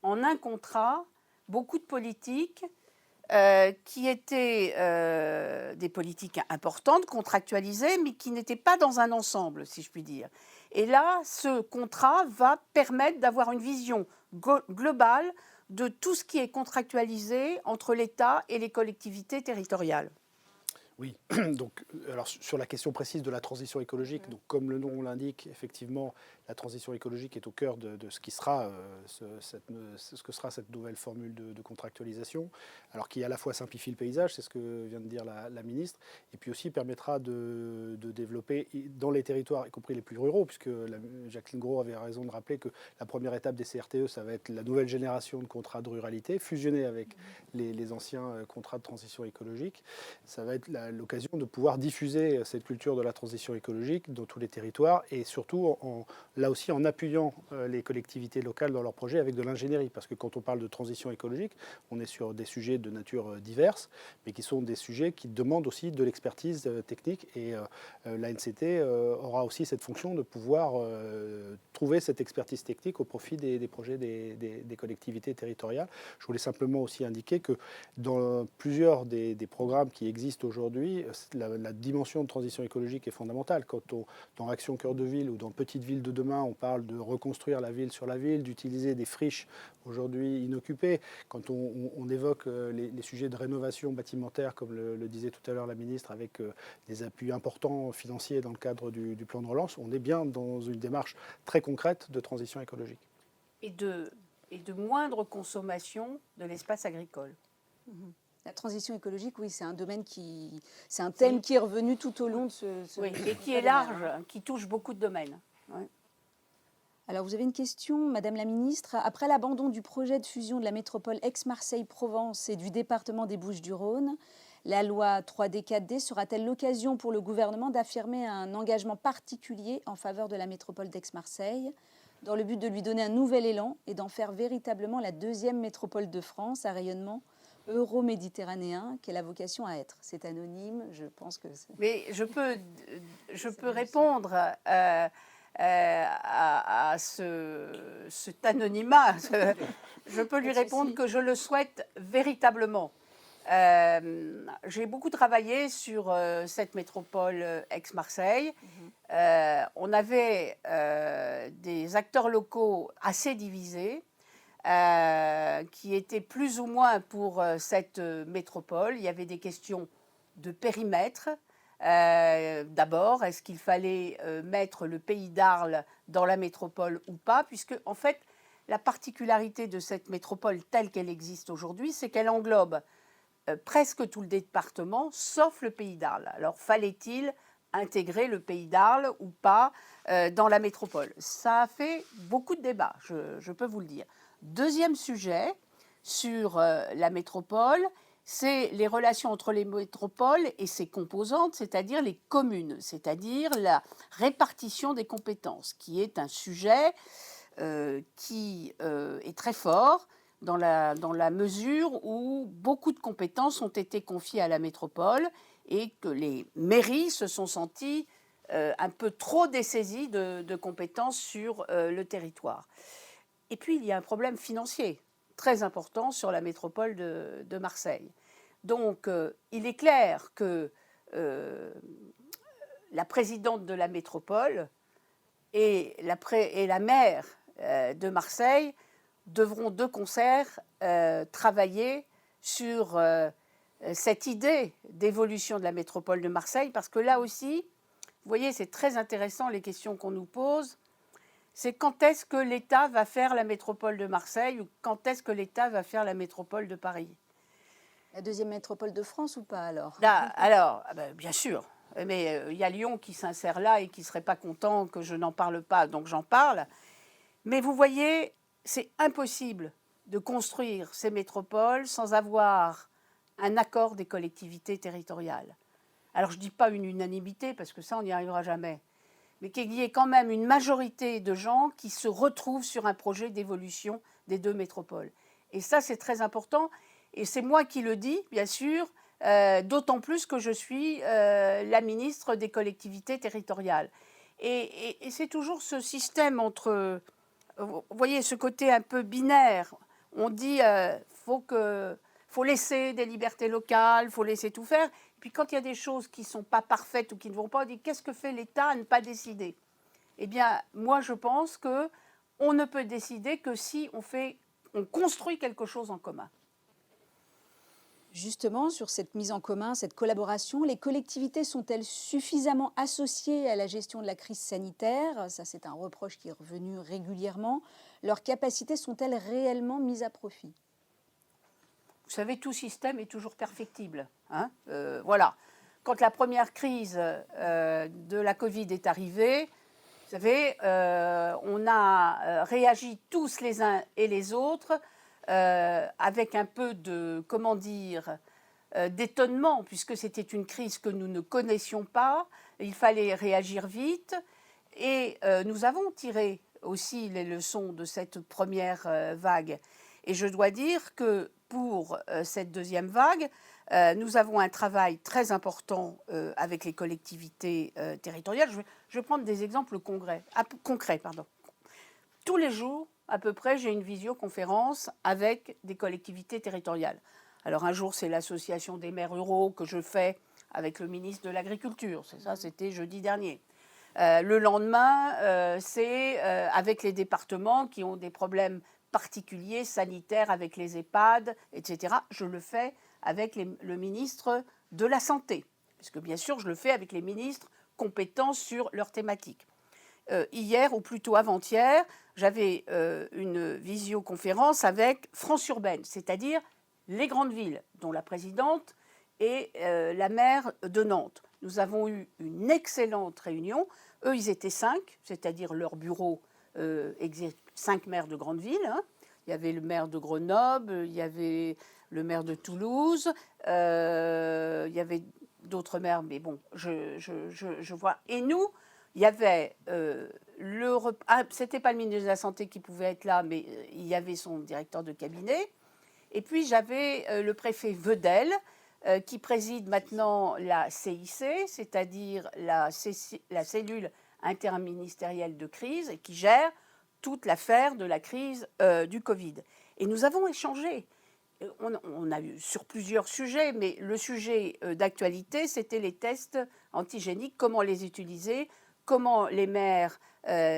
en un contrat beaucoup de politiques qui étaient des politiques importantes, contractualisées, mais qui n'étaient pas dans un ensemble, si je puis dire. Et là, ce contrat va permettre d'avoir une vision globale de tout ce qui est contractualisé entre l'État et les collectivités territoriales. Oui, donc alors sur la question précise de la transition écologique, donc comme le nom l'indique, effectivement, la transition écologique est au cœur de ce qui sera ce que sera cette nouvelle formule de contractualisation, alors qui à la fois simplifie le paysage, c'est ce que vient de dire la ministre, et puis aussi permettra de développer dans les territoires, y compris les plus ruraux, puisque Jacqueline Gourault avait raison de rappeler que la première étape des CRTE, ça va être la nouvelle génération de contrats de ruralité, fusionnés avec les anciens contrats de transition écologique. Ça va être l'occasion de pouvoir diffuser cette culture de la transition écologique dans tous les territoires et surtout, là aussi, en appuyant les collectivités locales dans leurs projets avec de l'ingénierie. Parce que quand on parle de transition écologique, on est sur des sujets de nature diverse, mais qui sont des sujets qui demandent aussi de l'expertise technique. Et l'ANCT aura aussi cette fonction de pouvoir trouver cette expertise technique au profit des projets des collectivités territoriales. Je voulais simplement aussi indiquer que dans plusieurs des programmes qui existent aujourd'hui, la dimension de transition écologique est fondamentale. Quand dans Action Cœur de Ville ou dans Petite Ville de demain, on parle de reconstruire la ville sur la ville, d'utiliser des friches aujourd'hui inoccupées. Quand on évoque les sujets de rénovation bâtimentaire, comme le disait tout à l'heure la ministre, avec des appuis importants financiers dans le cadre du plan de relance, on est bien dans une démarche très concrète de transition écologique. Et de moindre consommation de l'espace agricole. La transition écologique, oui, c'est un domaine c'est un thème qui est revenu tout au long de ce oui, et qui est large, qui touche beaucoup de domaines. Oui. Alors, vous avez une question, Madame la Ministre. Après l'abandon du projet de fusion de la métropole Aix-Marseille-Provence et du département des Bouches-du-Rhône, la loi 3D4D sera-t-elle l'occasion pour le gouvernement d'affirmer un engagement particulier en faveur de la métropole d'Aix-Marseille, dans le but de lui donner un nouvel élan et d'en faire véritablement la deuxième métropole de France à rayonnement euro-méditerranéen qu'elle a vocation à être? C'est anonyme, je pense que c'est... Mais je peux répondre à cet anonymat. Je peux lui répondre que je le souhaite véritablement. J'ai beaucoup travaillé sur cette métropole Aix-Marseille. On avait des acteurs locaux assez divisés. Qui étaient plus ou moins pour cette métropole. Il y avait des questions de périmètre. D'abord, est-ce qu'il fallait mettre le pays d'Arles dans la métropole ou pas? Puisque, en fait, la particularité de cette métropole telle qu'elle existe aujourd'hui, c'est qu'elle englobe presque tout le département, sauf le pays d'Arles. Alors, fallait-il intégrer le pays d'Arles ou pas dans la métropole? Ça a fait beaucoup de débats, je peux vous le dire. Deuxième sujet, sur la métropole, c'est les relations entre les métropoles et ses composantes, c'est-à-dire les communes, c'est-à-dire la répartition des compétences, qui est un sujet qui est très fort dans la mesure où beaucoup de compétences ont été confiées à la métropole et que les mairies se sont senties un peu trop dessaisies de compétences sur le territoire. Et puis, il y a un problème financier très important sur la métropole de Marseille. Donc, il est clair que la présidente de la métropole et la maire de Marseille devront de concert travailler sur cette idée d'évolution de la métropole de Marseille, parce que là aussi, vous voyez, c'est très intéressant les questions qu'on nous pose. C'est quand est-ce que l'État va faire la métropole de Marseille ou quand est-ce que l'État va faire la métropole de Paris? La deuxième métropole de France ou pas alors? Là, alors, bien sûr, mais il y a Lyon qui s'insère là et qui ne serait pas content que je n'en parle pas, donc j'en parle. Mais vous voyez, c'est impossible de construire ces métropoles sans avoir un accord des collectivités territoriales. Alors je ne dis pas une unanimité, parce que ça, on n'y arrivera jamais, mais qu'il y ait quand même une majorité de gens qui se retrouvent sur un projet d'évolution des deux métropoles. Et ça, c'est très important. Et c'est moi qui le dis, bien sûr, d'autant plus que je suis la ministre des collectivités territoriales. Et c'est toujours ce système entre, vous voyez, ce côté un peu binaire. On dit faut laisser des libertés locales, il faut laisser tout faire. Puis quand il y a des choses qui ne sont pas parfaites ou qui ne vont pas, on dit qu'est-ce que fait l'État à ne pas décider? Eh bien, moi, je pense qu'on ne peut décider que si on construit quelque chose en commun. Justement, sur cette mise en commun, cette collaboration, les collectivités sont-elles suffisamment associées à la gestion de la crise sanitaire? Ça, c'est un reproche qui est revenu régulièrement. Leurs capacités sont-elles réellement mises à profit? Vous savez, tout système est toujours perfectible. Hein, voilà. Quand la première crise de la Covid est arrivée, vous savez, on a réagi tous les uns et les autres avec un peu de, comment dire, d'étonnement, puisque c'était une crise que nous ne connaissions pas. Il fallait réagir vite. Et nous avons tiré aussi les leçons de cette première vague. Et je dois dire que pour cette deuxième vague, nous avons un travail très important avec les collectivités territoriales. Je vais prendre des exemples concrets. Tous les jours, à peu près, j'ai une visioconférence avec des collectivités territoriales. Alors un jour, c'est l'association des maires ruraux que je fais avec le ministre de l'Agriculture. C'est ça, c'était jeudi dernier. Le lendemain, c'est avec les départements qui ont des problèmes particuliers, sanitaires, avec les EHPAD, etc. Je le fais avec le ministre de la Santé, puisque bien sûr, je le fais avec les ministres compétents sur leur thématique. Hier, ou plutôt avant-hier, j'avais une visioconférence avec France Urbaine, c'est-à-dire les grandes villes, dont la présidente est la maire de Nantes. Nous avons eu une excellente réunion. Eux, ils étaient 5, c'est-à-dire leur bureau, 5 maires de grandes villes. Hein. Il y avait le maire de Grenoble, il y avait le maire de Toulouse, il y avait d'autres maires, mais bon, je vois. Et nous, il y avait c'était pas le ministre de la Santé qui pouvait être là, mais il y avait son directeur de cabinet. Et puis j'avais le préfet Vedel, qui préside maintenant la CIC, c'est-à-dire la cellule interministérielle de crise, et qui gère toute l'affaire de la crise du Covid. Et nous avons échangé. On a eu sur plusieurs sujets, mais le sujet d'actualité, c'était les tests antigéniques, comment les utiliser, comment les maires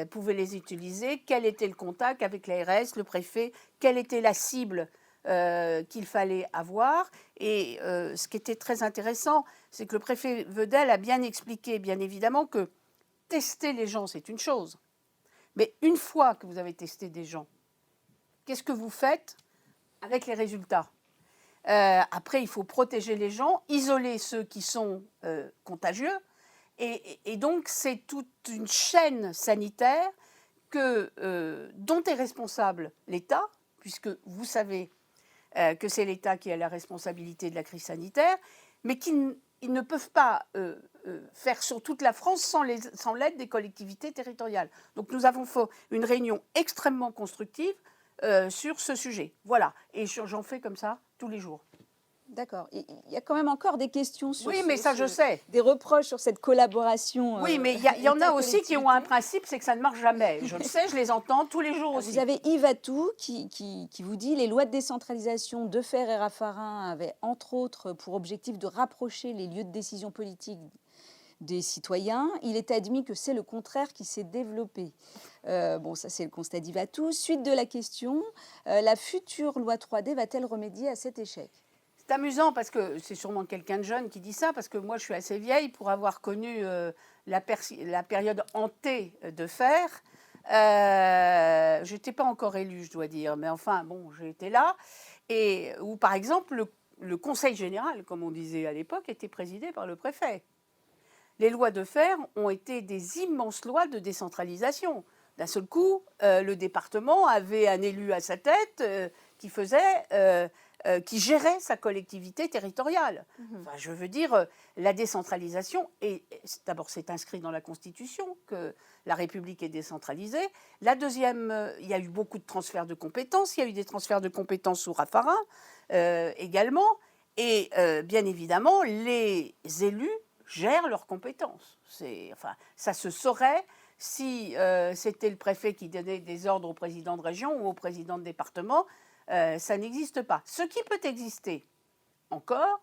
pouvaient les utiliser, quel était le contact avec l'ARS, le préfet, quelle était la cible qu'il fallait avoir. Et ce qui était très intéressant, c'est que le préfet Vedel a bien expliqué, bien évidemment, que tester les gens, c'est une chose. Mais une fois que vous avez testé des gens, qu'est-ce que vous faites avec les résultats? Après, il faut protéger les gens, isoler ceux qui sont contagieux. Et donc, c'est toute une chaîne sanitaire dont est responsable l'État, puisque vous savez que c'est l'État qui a la responsabilité de la crise sanitaire, mais qu'ils ne peuvent pas faire sur toute la France sans l'aide des collectivités territoriales. Donc nous avons fait une réunion extrêmement constructive sur ce sujet. Voilà, et j'en fais comme ça tous les jours. D'accord. Il y a quand même encore des questions sur Oui, mais ça, je sais. des reproches sur cette collaboration. Oui, mais il y en a aussi qui ont un principe, c'est que ça ne marche jamais. Je le sais, je les entends tous les jours aussi. Vous avez Yves Atout qui vous dit « Les lois de décentralisation Defferre et Raffarin avaient entre autres pour objectif de rapprocher les lieux de décision politique des citoyens. Il est admis que c'est le contraire qui s'est développé. » Bon, ça c'est le constat d'Yves Atout. Suite de la question, la future loi 3D va-t-elle remédier à cet échec ? C'est amusant parce que c'est sûrement quelqu'un de jeune qui dit ça, parce que moi je suis assez vieille pour avoir connu la période hantée de fer. Je n'étais pas encore élue, je dois dire, mais enfin, bon, j'ai été là. Et où, par exemple, le conseil général, comme on disait à l'époque, était présidé par le préfet. Les lois de fer ont été des immenses lois de décentralisation. D'un seul coup, le département avait un élu à sa tête qui gérait sa collectivité territoriale. Enfin, je veux dire, la décentralisation, d'abord c'est inscrit dans la Constitution que la République est décentralisée. La deuxième, il y a eu beaucoup de transferts de compétences. Il y a eu des transferts de compétences sous Raffarin également. Et bien évidemment, les élus gèrent leurs compétences. Enfin, ça se saurait si c'était le préfet qui donnait des ordres au président de région ou au président de département. Ça n'existe pas. Ce qui peut exister encore,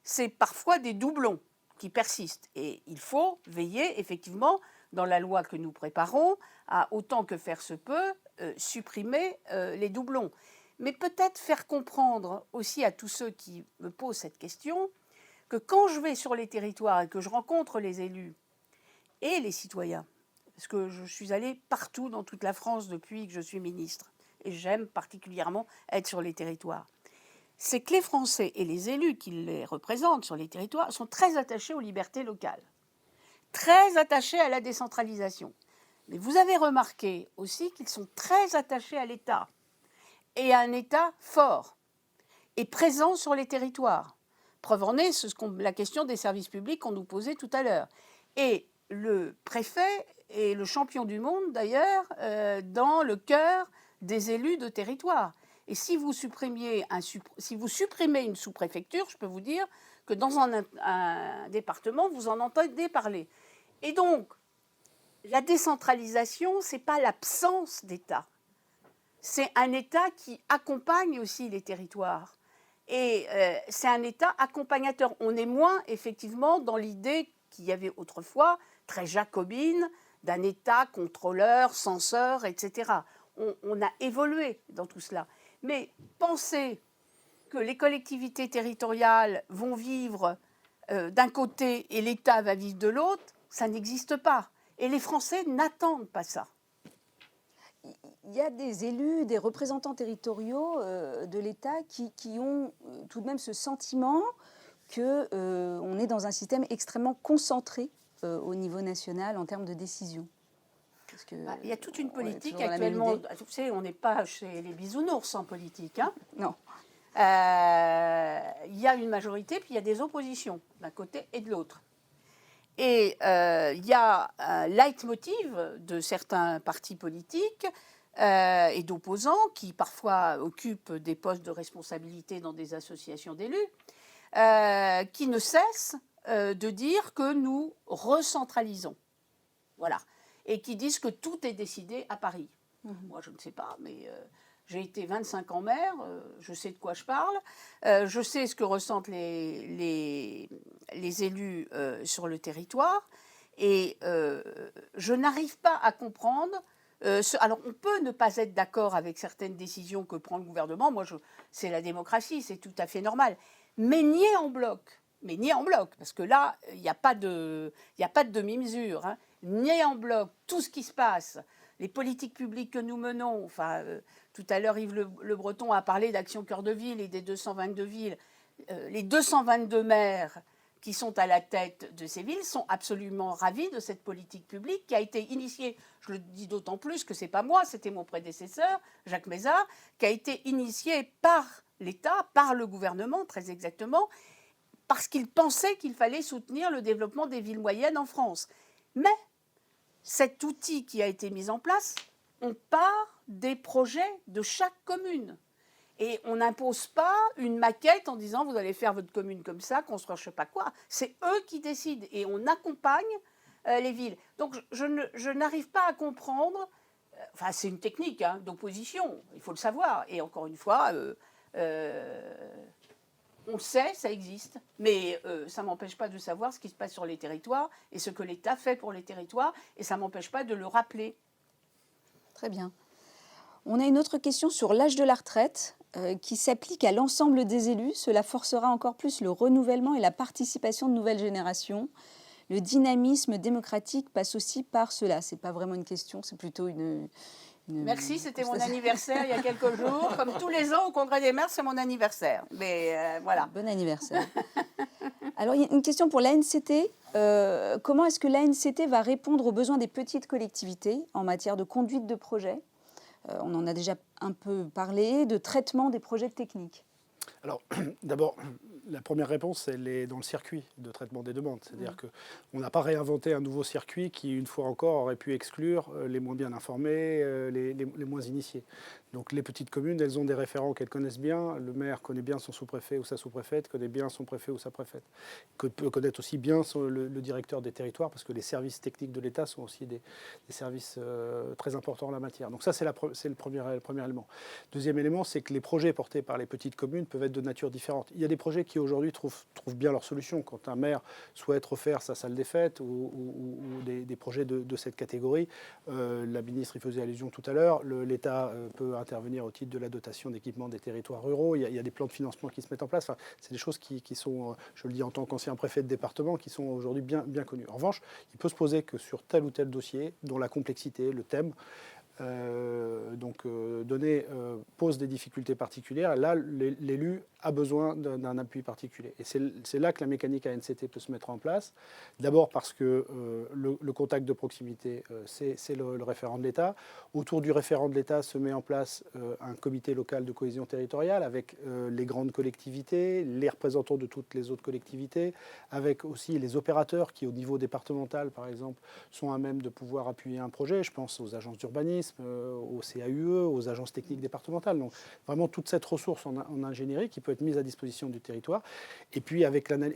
c'est parfois des doublons qui persistent. Et il faut veiller, effectivement, dans la loi que nous préparons, à, autant que faire se peut, supprimer les doublons. Mais peut-être faire comprendre aussi à tous ceux qui me posent cette question que quand je vais sur les territoires et que je rencontre les élus et les citoyens, parce que je suis allée partout dans toute la France depuis que je suis ministre, et j'aime particulièrement être sur les territoires, c'est que les Français et les élus qui les représentent sur les territoires sont très attachés aux libertés locales, très attachés à la décentralisation. Mais vous avez remarqué aussi qu'ils sont très attachés à l'État, et à un État fort et présent sur les territoires. Preuve en est la question des services publics qu'on nous posait tout à l'heure. Et le préfet est le champion du monde, d'ailleurs, dans le cœur des élus de territoire. Et si vous supprimez une sous-préfecture, je peux vous dire que dans un département, vous en entendez parler. Et donc, la décentralisation, ce n'est pas l'absence d'État. C'est un État qui accompagne aussi les territoires. Et c'est un État accompagnateur. On est moins, effectivement, dans l'idée qu'il y avait autrefois, très jacobine, d'un État contrôleur, censeur, etc. On a évolué dans tout cela. Mais penser que les collectivités territoriales vont vivre d'un côté et l'État va vivre de l'autre, ça n'existe pas. Et les Français n'attendent pas ça. Il y a des élus, des représentants territoriaux de l'État qui ont tout de même ce sentiment qu'on est dans un système extrêmement concentré au niveau national en termes de décision. Il y a toute une politique actuellement. Vous savez, on n'est pas chez les bisounours en politique. Hein. Non. Il y a une majorité, puis il y a des oppositions d'un côté et de l'autre. Et il y a un leitmotiv de certains partis politiques et d'opposants qui parfois occupent des postes de responsabilité dans des associations d'élus, qui ne cessent de dire que nous recentralisons. Voilà. Et qui disent que tout est décidé à Paris. Moi, je ne sais pas, mais j'ai été 25 ans maire, je sais de quoi je parle, je sais ce que ressentent les élus sur le territoire, et je n'arrive pas à comprendre. Alors, on peut ne pas être d'accord avec certaines décisions que prend le gouvernement, c'est la démocratie, c'est tout à fait normal, mais nier en bloc, parce que là, il n'y a pas de demi-mesure, hein. Nier en bloc tout ce qui se passe, les politiques publiques que nous menons. Enfin, tout à l'heure, Yves Le Breton a parlé d'Action Cœur de Ville et des 222 villes. Les 222 maires qui sont à la tête de ces villes sont absolument ravis de cette politique publique qui a été initiée, je le dis d'autant plus que ce n'est pas moi, c'était mon prédécesseur, Jacques Mézard, qui a été initiée par l'État, par le gouvernement très exactement, parce qu'il pensait qu'il fallait soutenir le développement des villes moyennes en France. Mais cet outil qui a été mis en place, on part des projets de chaque commune. Et on n'impose pas une maquette en disant vous allez faire votre commune comme ça, construire je ne sais pas quoi. C'est eux qui décident et on accompagne les villes. Donc je n'arrive pas à comprendre, enfin c'est une technique d'opposition, il faut le savoir. Et encore une fois, on le sait, ça existe, mais ça ne m'empêche pas de savoir ce qui se passe sur les territoires et ce que l'État fait pour les territoires, et ça ne m'empêche pas de le rappeler. Très bien. On a une autre question sur l'âge de la retraite qui s'applique à l'ensemble des élus. Cela forcera encore plus le renouvellement et la participation de nouvelles générations. Le dynamisme démocratique passe aussi par cela. Ce n'est pas vraiment une question, c'est plutôt une Merci, c'était mon anniversaire il y a quelques jours. Comme tous les ans au Congrès des maires, c'est mon anniversaire. Mais voilà. Bon anniversaire. Alors, il y a une question pour l'ANCT. Comment est-ce que l'ANCT va répondre aux besoins des petites collectivités en matière de conduite de projet? On en a déjà un peu parlé, de traitement des projets techniques. Alors, d'abord, la première réponse, elle est dans le circuit de traitement des demandes. C'est-à-dire qu'on n'a pas réinventé un nouveau circuit qui, une fois encore, aurait pu exclure les moins bien informés, les moins initiés. Donc les petites communes, elles ont des référents qu'elles connaissent bien. Le maire connaît bien son sous-préfet ou sa sous-préfète, connaît bien son préfet ou sa préfète. Peut connaître aussi bien le directeur des territoires, parce que les services techniques de l'État sont aussi des services très importants en la matière. Donc ça, c'est le premier élément. Deuxième élément, c'est que les projets portés par les petites communes peuvent être de nature différente. Il y a des projets qui aujourd'hui trouvent bien leur solution. Quand un maire souhaite refaire sa salle des fêtes ou des projets de cette catégorie, la ministre y faisait allusion tout à l'heure, l'État peut intervenir au titre de la dotation d'équipement des territoires ruraux. Il y a des plans de financement qui se mettent en place. Enfin, c'est des choses qui sont, je le dis en tant qu'ancien préfet de département, qui sont aujourd'hui bien connues. En revanche, il peut se poser que sur tel ou tel dossier, dont la complexité, le thème, pose des difficultés particulières. Là, l'élu a besoin d'un appui particulier. Et c'est là que la mécanique ANCT peut se mettre en place. D'abord parce que le contact de proximité, c'est le référent de l'État. Autour du référent de l'État se met en place un comité local de cohésion territoriale avec les grandes collectivités, les représentants de toutes les autres collectivités, avec aussi les opérateurs qui, au niveau départemental, par exemple, sont à même de pouvoir appuyer un projet. Je pense aux agences d'urbanisme, au CAUE, aux agences techniques départementales. Donc vraiment toute cette ressource en ingénierie qui peut être mise à disposition du territoire. Et puis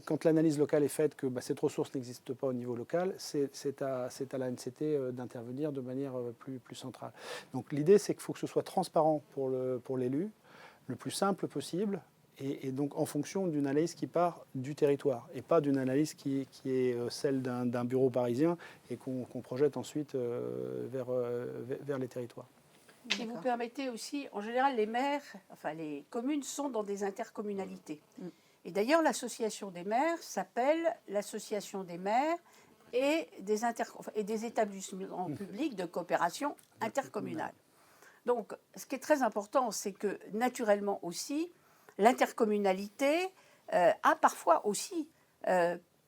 quand l'analyse locale est faite que cette ressource n'existe pas au niveau local, c'est à l'ANCT d'intervenir de manière plus centrale. Donc l'idée, c'est qu'il faut que ce soit transparent pour l'élu, le plus simple possible, et donc en fonction d'une analyse qui part du territoire et pas d'une analyse qui est celle d'un bureau parisien et qu'on projette ensuite vers les territoires. Si vous permettez aussi, en général, les communes sont dans des intercommunalités. Et d'ailleurs, l'association des maires s'appelle l'association des maires et des établissements publics de coopération intercommunale. Donc, ce qui est très important, c'est que naturellement aussi, l'intercommunalité a parfois aussi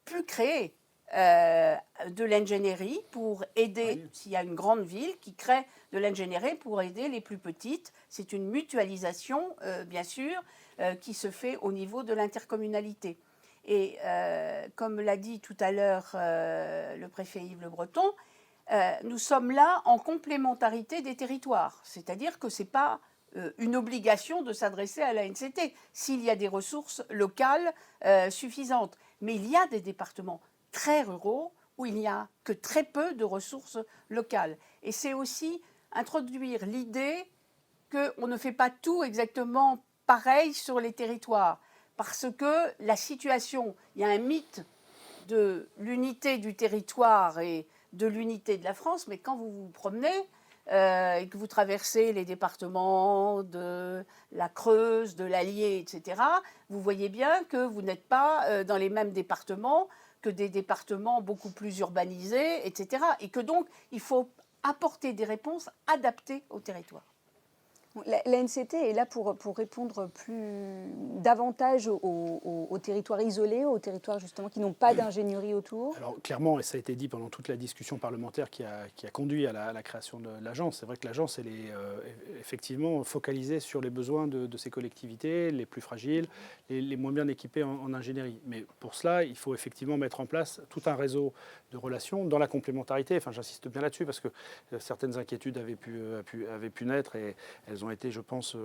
pu créer de l'ingénierie pour aider, s'il y a une grande ville qui crée de l'ingénierie pour aider les plus petites. C'est une mutualisation, bien sûr, qui se fait au niveau de l'intercommunalité. Et comme l'a dit tout à l'heure le préfet Yves Le Breton, nous sommes là en complémentarité des territoires. C'est-à-dire que ce n'est pas une obligation de s'adresser à l'ANCT s'il y a des ressources locales suffisantes. Mais il y a des départements très ruraux où il n'y a que très peu de ressources locales. Et c'est aussi introduire l'idée qu'on ne fait pas tout exactement pareil sur les territoires. Parce que la situation, il y a un mythe de l'unité du territoire et de l'unité de la France, mais quand vous vous promenez et que vous traversez les départements de la Creuse, de l'Allier, etc., vous voyez bien que vous n'êtes pas dans les mêmes départements que des départements beaucoup plus urbanisés, etc. Et que donc, il faut apporter des réponses adaptées au territoire. L'ANCT est là pour répondre davantage aux territoires isolés, aux territoires justement qui n'ont pas d'ingénierie autour. Alors clairement, et ça a été dit pendant toute la discussion parlementaire qui a conduit à la création de l'agence, c'est vrai que l'agence, elle est effectivement focalisée sur les besoins de ces collectivités les plus fragiles, les moins bien équipées en ingénierie. Mais pour cela, il faut effectivement mettre en place tout un réseau de relations dans la complémentarité. Enfin, j'insiste bien là-dessus parce que certaines inquiétudes avaient pu naître et elles ont été, je pense,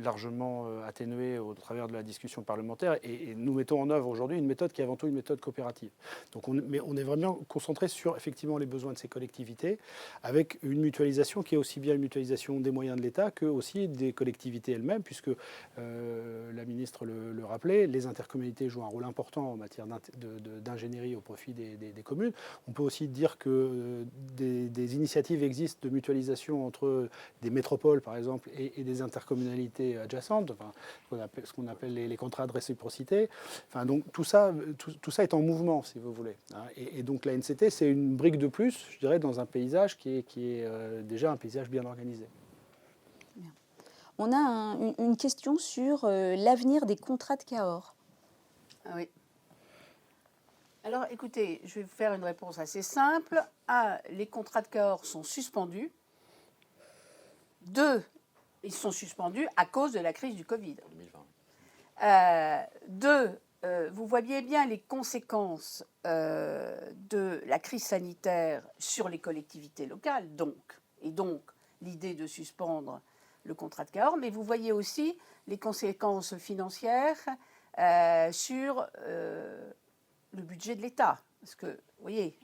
largement atténuées au travers de la discussion parlementaire. Et nous mettons en œuvre aujourd'hui une méthode qui est avant tout une méthode coopérative. Donc mais on est vraiment concentré sur effectivement les besoins de ces collectivités, avec une mutualisation qui est aussi bien une mutualisation des moyens de l'État que aussi des collectivités elles-mêmes, puisque la ministre le rappelait, les intercommunalités jouent un rôle important en matière d'ingénierie au profit des communes. On peut aussi dire que des initiatives existent de mutualisation entre des métropoles, par exemple, et des intercommunalités adjacentes, enfin, ce qu'on appelle les contrats de réciprocité. Enfin, donc tout ça est en mouvement, si vous voulez. Et donc la NCT, c'est une brique de plus, je dirais, dans un paysage qui est déjà un paysage bien organisé. Bien. On a une question sur l'avenir des contrats de Cahors. Ah oui. Alors, écoutez, je vais vous faire une réponse assez simple. 1, les contrats de Cahors sont suspendus. 2, ils sont suspendus à cause de la crise du Covid. 2, vous voyez bien les conséquences de la crise sanitaire sur les collectivités locales, et donc l'idée de suspendre le contrat de Cahors, mais vous voyez aussi les conséquences financières sur le budget de l'État. Parce que, vous voyez,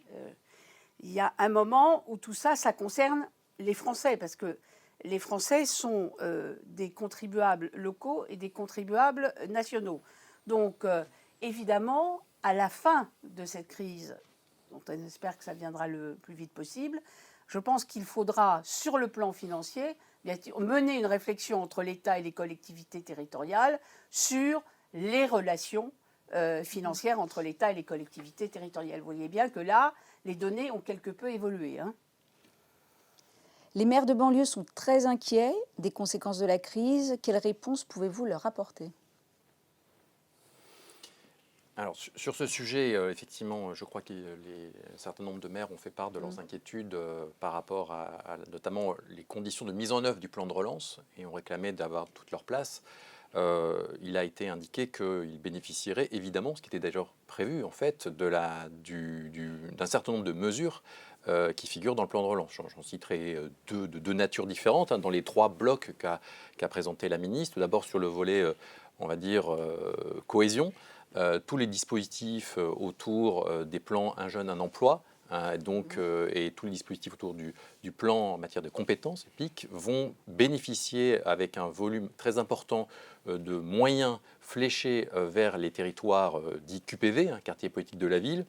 il y a un moment où tout ça, ça concerne les Français, parce que les Français sont des contribuables locaux et des contribuables nationaux. Donc, évidemment, à la fin de cette crise, dont on espère que ça viendra le plus vite possible, je pense qu'il faudra, sur le plan financier, mener une réflexion entre l'État et les collectivités territoriales sur les relations financières entre l'État et les collectivités territoriales. Vous voyez bien que là, les données ont quelque peu évolué. Les maires de banlieue sont très inquiets des conséquences de la crise. Quelle réponse pouvez-vous leur apporter ? Alors, sur ce sujet, effectivement, je crois qu'un certain nombre de maires ont fait part de leurs inquiétudes par rapport à notamment les conditions de mise en œuvre du plan de relance et ont réclamé d'avoir toute leur place. Il a été indiqué qu'ils bénéficieraient évidemment, ce qui était déjà prévu en fait, d'un certain nombre de mesures qui figurent dans le plan de relance. J'en citerai deux natures différentes dans les 3 blocs qu'a présenté la ministre. Tout d'abord sur le volet, on va dire, cohésion. Tous les dispositifs autour des plans Un jeune, un emploi, et tous les dispositifs autour du plan en matière de compétences, PIC, vont bénéficier avec un volume très important de moyens fléchés vers les territoires dits QPV, quartier politique de la ville.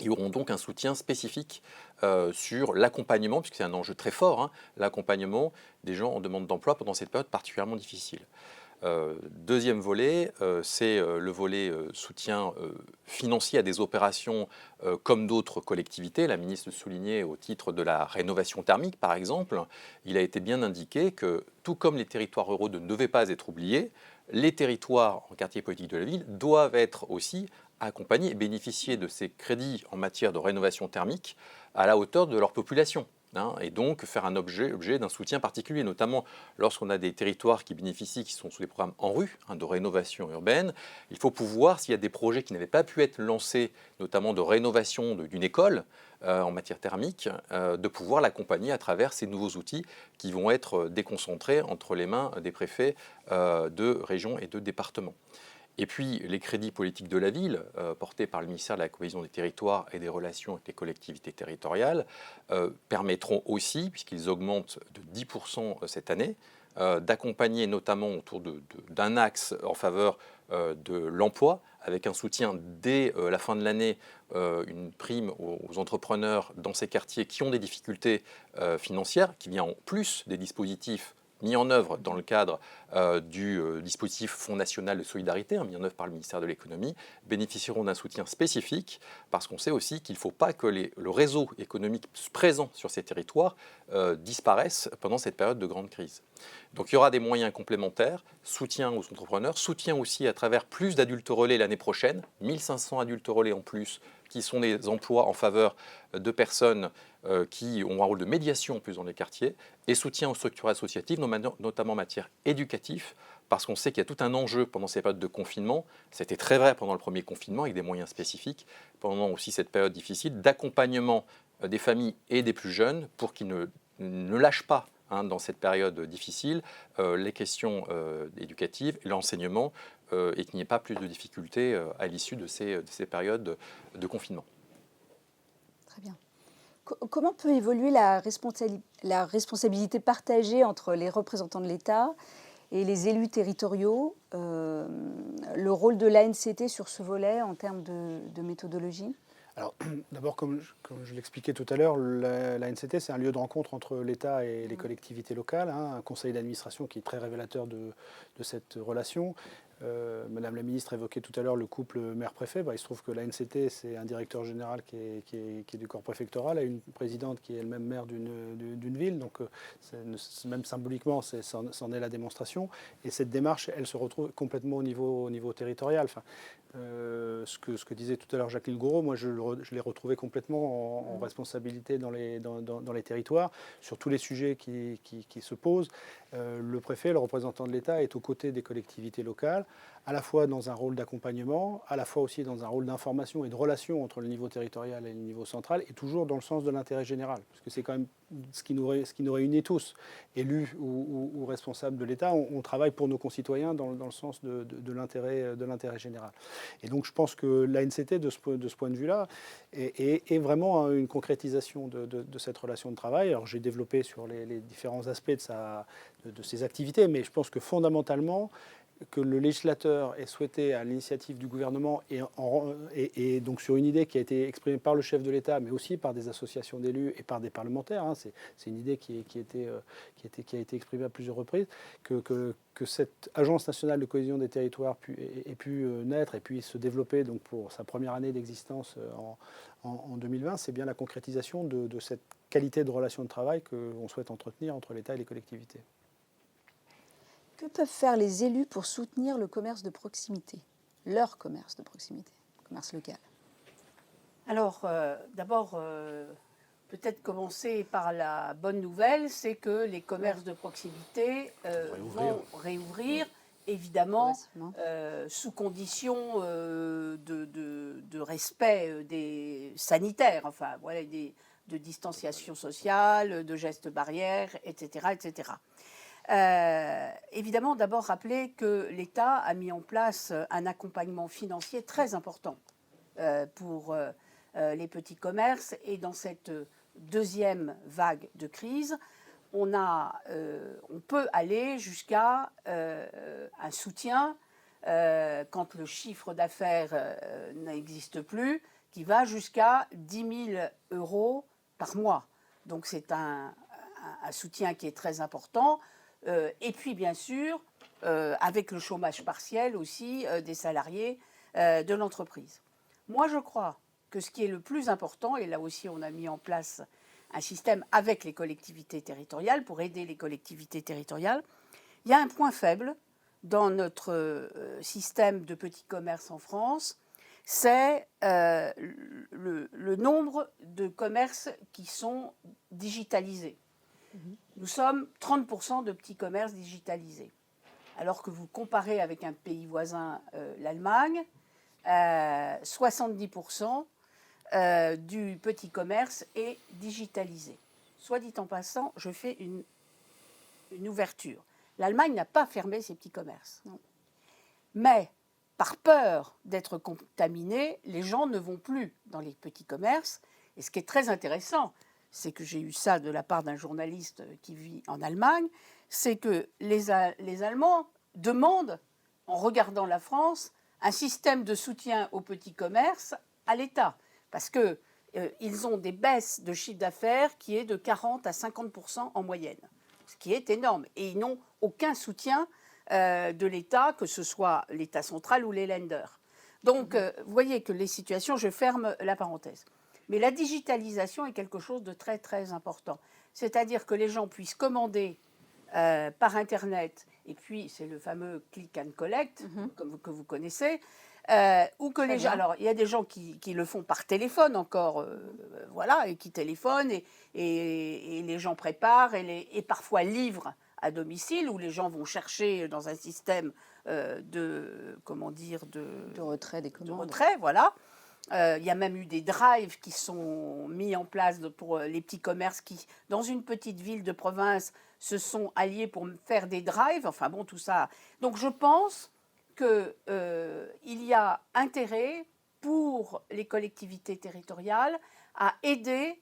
Ils auront donc un soutien spécifique sur l'accompagnement, puisque c'est un enjeu très fort, l'accompagnement des gens en demande d'emploi pendant cette période particulièrement difficile. Deuxième volet, c'est le volet soutien financier à des opérations comme d'autres collectivités. La ministre le soulignait au titre de la rénovation thermique, par exemple. Il a été bien indiqué que, tout comme les territoires ruraux ne devaient pas être oubliés, les territoires en quartier politique de la ville doivent être aussi accompagnés et bénéficier de ces crédits en matière de rénovation thermique à la hauteur de leur population. Et donc faire un objet d'un soutien particulier, notamment lorsqu'on a des territoires qui bénéficient, qui sont sous les programmes ANRU, de rénovation urbaine. Il faut pouvoir, s'il y a des projets qui n'avaient pas pu être lancés, notamment de rénovation d'une école en matière thermique, de pouvoir l'accompagner à travers ces nouveaux outils qui vont être déconcentrés entre les mains des préfets de régions et de départements. Et puis, les crédits politiques de la ville, portés par le ministère de la Cohésion des Territoires et des Relations avec les collectivités territoriales, permettront aussi, puisqu'ils augmentent de 10% cette année, d'accompagner notamment autour d'un axe en faveur de l'emploi, avec un soutien dès la fin de l'année, une prime aux entrepreneurs dans ces quartiers qui ont des difficultés financières, qui vient en plus des dispositifs mis en œuvre dans le cadre du dispositif Fonds national de solidarité, mis en œuvre par le ministère de l'économie, bénéficieront d'un soutien spécifique parce qu'on sait aussi qu'il ne faut pas que le réseau économique présent sur ces territoires disparaisse pendant cette période de grande crise. Donc il y aura des moyens complémentaires, soutien aux entrepreneurs, soutien aussi à travers plus d'adultes relais l'année prochaine, 1500 adultes relais en plus, qui sont des emplois en faveur de personnes qui ont un rôle de médiation en plus dans les quartiers, et soutien aux structures associatives, notamment en matière éducative, parce qu'on sait qu'il y a tout un enjeu pendant ces périodes de confinement. C'était très vrai pendant le premier confinement, avec des moyens spécifiques, pendant aussi cette période difficile, d'accompagnement des familles et des plus jeunes pour qu'ils ne lâchent pas dans cette période difficile, les questions éducatives, l'enseignement, et qu'il n'y ait pas plus de difficultés à l'issue de ces périodes de confinement. Très bien. Comment peut évoluer la responsabilité partagée entre les représentants de l'État et les élus territoriaux, le rôle de l'ANCT sur ce volet en termes de méthodologie ? Alors, d'abord, comme je l'expliquais tout à l'heure, l'ANCT, c'est un lieu de rencontre entre l'État et les collectivités locales, un conseil d'administration qui est très révélateur de cette relation. Madame la ministre évoquait tout à l'heure le couple maire-préfet. Il se trouve que l'ANCT, c'est un directeur général qui est du corps préfectoral, et une présidente qui est elle-même maire d'une ville. Donc, même symboliquement, c'en est la démonstration. Et cette démarche, elle se retrouve complètement au niveau territorial. Ce que disait tout à l'heure Jacqueline Gouraud, moi je l'ai retrouvé complètement en responsabilité dans les territoires, sur tous les sujets qui se posent. Le préfet, le représentant de l'État, est aux côtés des collectivités locales, à la fois dans un rôle d'accompagnement, à la fois aussi dans un rôle d'information et de relation entre le niveau territorial et le niveau central, et toujours dans le sens de l'intérêt général. Parce que c'est quand même ce qui nous réunit tous, élus ou responsables de l'État. On travaille pour nos concitoyens dans le sens de l'intérêt général. Et donc je pense que l'ANCT, de ce point de vue-là, est vraiment une concrétisation de cette relation de travail. Alors j'ai développé sur les différents aspects de ses activités, mais je pense que fondamentalement, que le législateur ait souhaité, à l'initiative du gouvernement, et donc sur une idée qui a été exprimée par le chef de l'État, mais aussi par des associations d'élus et par des parlementaires, c'est une idée qui a été exprimée à plusieurs reprises, que cette Agence nationale de cohésion des territoires ait pu naître et puis se développer donc pour sa première année d'existence en 2020, c'est bien la concrétisation de cette qualité de relation de travail qu'on souhaite entretenir entre l'État et les collectivités. Que peuvent faire les élus pour soutenir le commerce de proximité, leur commerce de proximité, le commerce local ? Alors, d'abord, peut-être commencer par la bonne nouvelle, c'est que les commerces de proximité vont réouvrir, évidemment, sous condition de respect des sanitaires, enfin, voilà, de distanciation sociale, de gestes barrières, etc., etc. Évidemment, d'abord rappeler que l'État a mis en place un accompagnement financier très important pour les petits commerces. Et dans cette deuxième vague de crise, on peut aller jusqu'à un soutien quand le chiffre d'affaires n'existe plus, qui va jusqu'à 10 000 € par mois. Donc c'est un soutien qui est très important. Et puis, bien sûr, avec le chômage partiel aussi des salariés de l'entreprise. Moi, je crois que ce qui est le plus important, et là aussi on a mis en place un système avec les collectivités territoriales pour aider les collectivités territoriales, il y a un point faible dans notre système de petits commerces en France, c'est le nombre de commerces qui sont digitalisés. Nous sommes 30% de petits commerces digitalisés. Alors que vous comparez avec un pays voisin, l'Allemagne, 70% du petit commerce est digitalisé. Soit dit en passant, je fais une ouverture. L'Allemagne n'a pas fermé ses petits commerces. Non. Mais par peur d'être contaminés, les gens ne vont plus dans les petits commerces. Et ce qui est très intéressant, c'est que j'ai eu ça de la part d'un journaliste qui vit en Allemagne, c'est que les Allemands demandent, en regardant la France, un système de soutien aux petits commerces à l'État. Parce qu'ils ont des baisses de chiffre d'affaires qui est de 40 à 50% en moyenne. ce qui est énorme. Et ils n'ont aucun soutien de l'État, que ce soit l'État central ou les lenders. Donc, vous voyez que les situations, je ferme la parenthèse. Mais la digitalisation est quelque chose de très, très important. C'est-à-dire que les gens puissent commander par Internet, et puis c'est le fameux click and collect, que vous connaissez, ou que les gens... Alors, il y a des gens qui le font par téléphone encore, voilà, et qui téléphonent, et les gens préparent, et parfois livrent à domicile, où les gens vont chercher dans un système de retrait des commandes. De retrait, voilà. Il y a même eu des drives qui sont mis en place pour les petits commerces qui, dans une petite ville de province, se sont alliés pour faire des drives. Enfin bon, tout ça. Donc je pense qu'il y a intérêt pour les collectivités territoriales à aider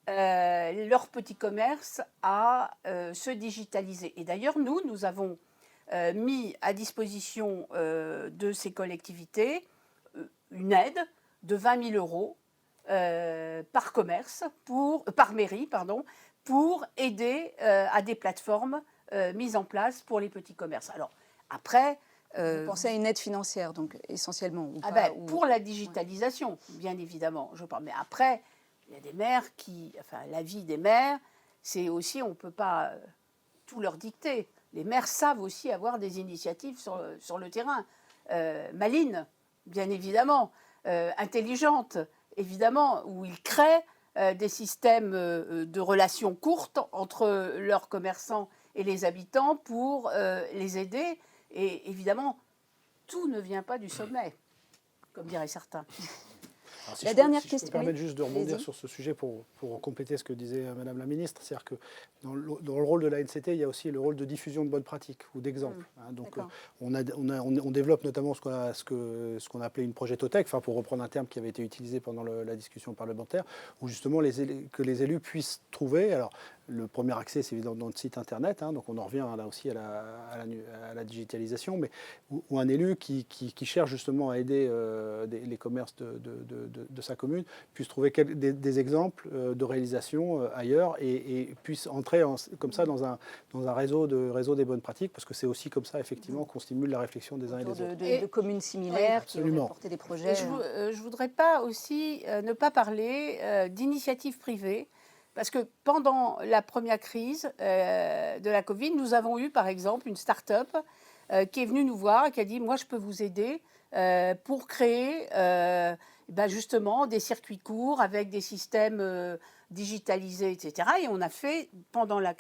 leurs petits commerces à se digitaliser. Et d'ailleurs, nous avons mis à disposition de ces collectivités une aide de 20 000 euros par commerce, par mairie, pour aider à des plateformes mises en place pour les petits commerces. Alors, après... Vous pensez à une aide financière, donc, essentiellement ou pas, Pour la digitalisation, bien évidemment, je parle. Mais après, il y a des maires la vie des maires, c'est aussi, on ne peut pas tout leur dicter. Les maires savent aussi avoir des initiatives sur le terrain. Malines, bien évidemment, intelligentes, évidemment, où ils créent des systèmes de relations courtes entre leurs commerçants et les habitants pour les aider. Et évidemment, tout ne vient pas du sommet, comme diraient certains. Alors, La dernière question. Je peux me permettre juste de rebondir Allez-y. sur ce sujet pour compléter ce que disait Madame la Ministre. C'est-à-dire que dans le rôle de l'ANCT, il y a aussi le rôle de diffusion de bonnes pratiques ou d'exemples. Donc on développe notamment ce qu'on a appelé une projetothèque, pour reprendre un terme qui avait été utilisé pendant la discussion parlementaire, où justement que les élus puissent trouver. Alors, le premier accès, c'est évidemment dans le site internet, donc on en revient là aussi à la digitalisation, mais où un élu qui cherche justement à aider les commerces de sa commune puisse trouver des exemples de réalisation ailleurs et puisse entrer comme ça dans un réseau des bonnes pratiques, parce que c'est aussi comme ça effectivement qu'on stimule la réflexion des uns et des autres. De communes similaires qui ont porté des projets. Et je ne voudrais pas aussi ne pas parler d'initiatives privées. Parce que pendant la première crise de la Covid, nous avons eu par exemple une start-up qui est venue nous voir et qui a dit « Moi, je peux vous aider pour créer justement des circuits courts avec des systèmes digitalisés, etc. » Et on a fait, pendant la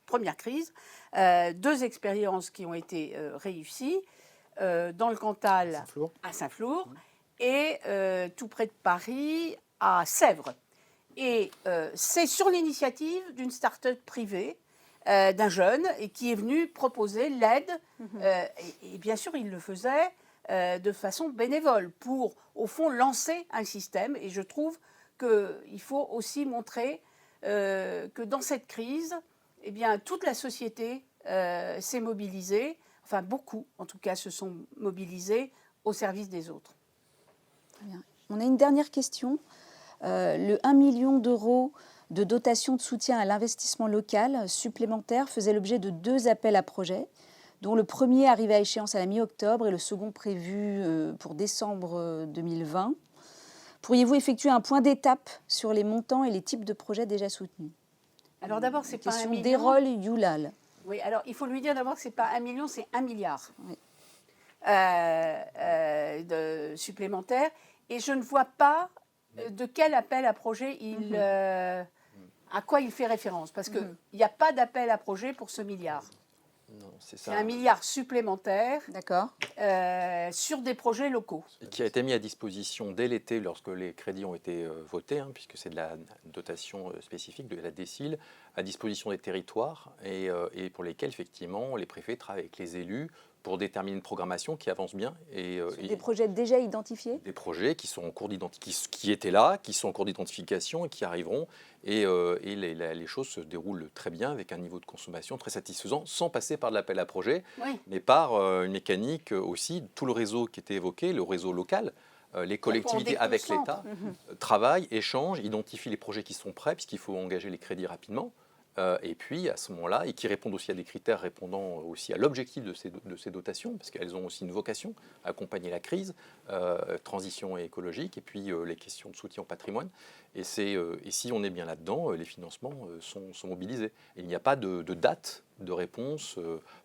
première crise, 2 expériences qui ont été réussies dans le Cantal à Saint-Flour et tout près de Paris à Sèvres. Et c'est sur l'initiative d'une start-up privée, d'un jeune, et qui est venu proposer l'aide. Et bien sûr, il le faisait de façon bénévole pour, au fond, lancer un système. Et je trouve qu'il faut aussi montrer que dans cette crise, toute la société s'est mobilisée, enfin beaucoup en tout cas se sont mobilisés au service des autres. Très bien. On a une dernière question. Le 1 million d'euros de dotation de soutien à l'investissement local supplémentaire faisait l'objet de 2 appels à projets, dont le premier arrivait à échéance à la mi-octobre et le second prévu pour décembre 2020. Pourriez-vous effectuer un point d'étape sur les montants et les types de projets déjà soutenus? Alors d'abord, c'est pas 1 million. D'Erol Youlal. Oui, alors il faut lui dire d'abord que c'est pas 1 million, c'est 1 milliard oui. Supplémentaires. Et je ne vois pas de quel appel à projet à quoi il fait référence. Parce qu'il n'y a pas d'appel à projet pour ce milliard. Non, c'est C'est 1 milliard supplémentaire sur des projets locaux. Et qui a été mis à disposition dès l'été lorsque les crédits ont été votés, puisque c'est de la dotation spécifique de la DSIL, à disposition des territoires et pour lesquels effectivement les préfets travaillent avec les élus pour déterminer une programmation qui avance bien. Des projets déjà identifiés? Des projets qui sont en cours qui étaient là, qui sont en cours d'identification et qui arriveront. Et les choses se déroulent très bien avec un niveau de consommation très satisfaisant, sans passer par de l'appel à projet, mais par une mécanique aussi, tout le réseau qui était évoqué, le réseau local. Les collectivités avec l'État travaillent, échangent, identifient les projets qui sont prêts, puisqu'il faut engager les crédits rapidement. Et puis, à ce moment-là, et qui répondent aussi à des critères répondant aussi à l'objectif de ces dotations, parce qu'elles ont aussi une vocation à accompagner la crise, transition écologique, et puis les questions de soutien au patrimoine. Et si on est bien là-dedans, les financements sont mobilisés. Et il n'y a pas de date de réponse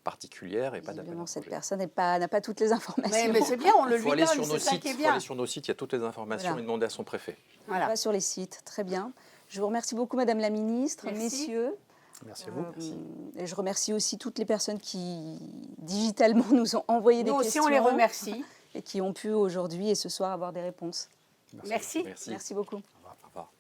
particulière et pas d'appel à Évidemment, cette projet. personne n'a pas toutes les informations. Mais c'est bien, on le Il faut lui aller donne, sur nos c'est ça sites, qui est il faut bien. aller sur nos sites, il y a toutes les informations Voilà. et demander à son préfet. On Voilà. va sur les sites, très bien. Je vous remercie beaucoup, Madame la Ministre, Merci. messieurs. Merci à vous. Et je remercie aussi toutes les personnes qui, digitalement, nous ont envoyé des Nous aussi, questions. on les remercie. Et qui ont pu aujourd'hui et ce soir avoir des réponses. Merci. Merci. Merci beaucoup. Au revoir.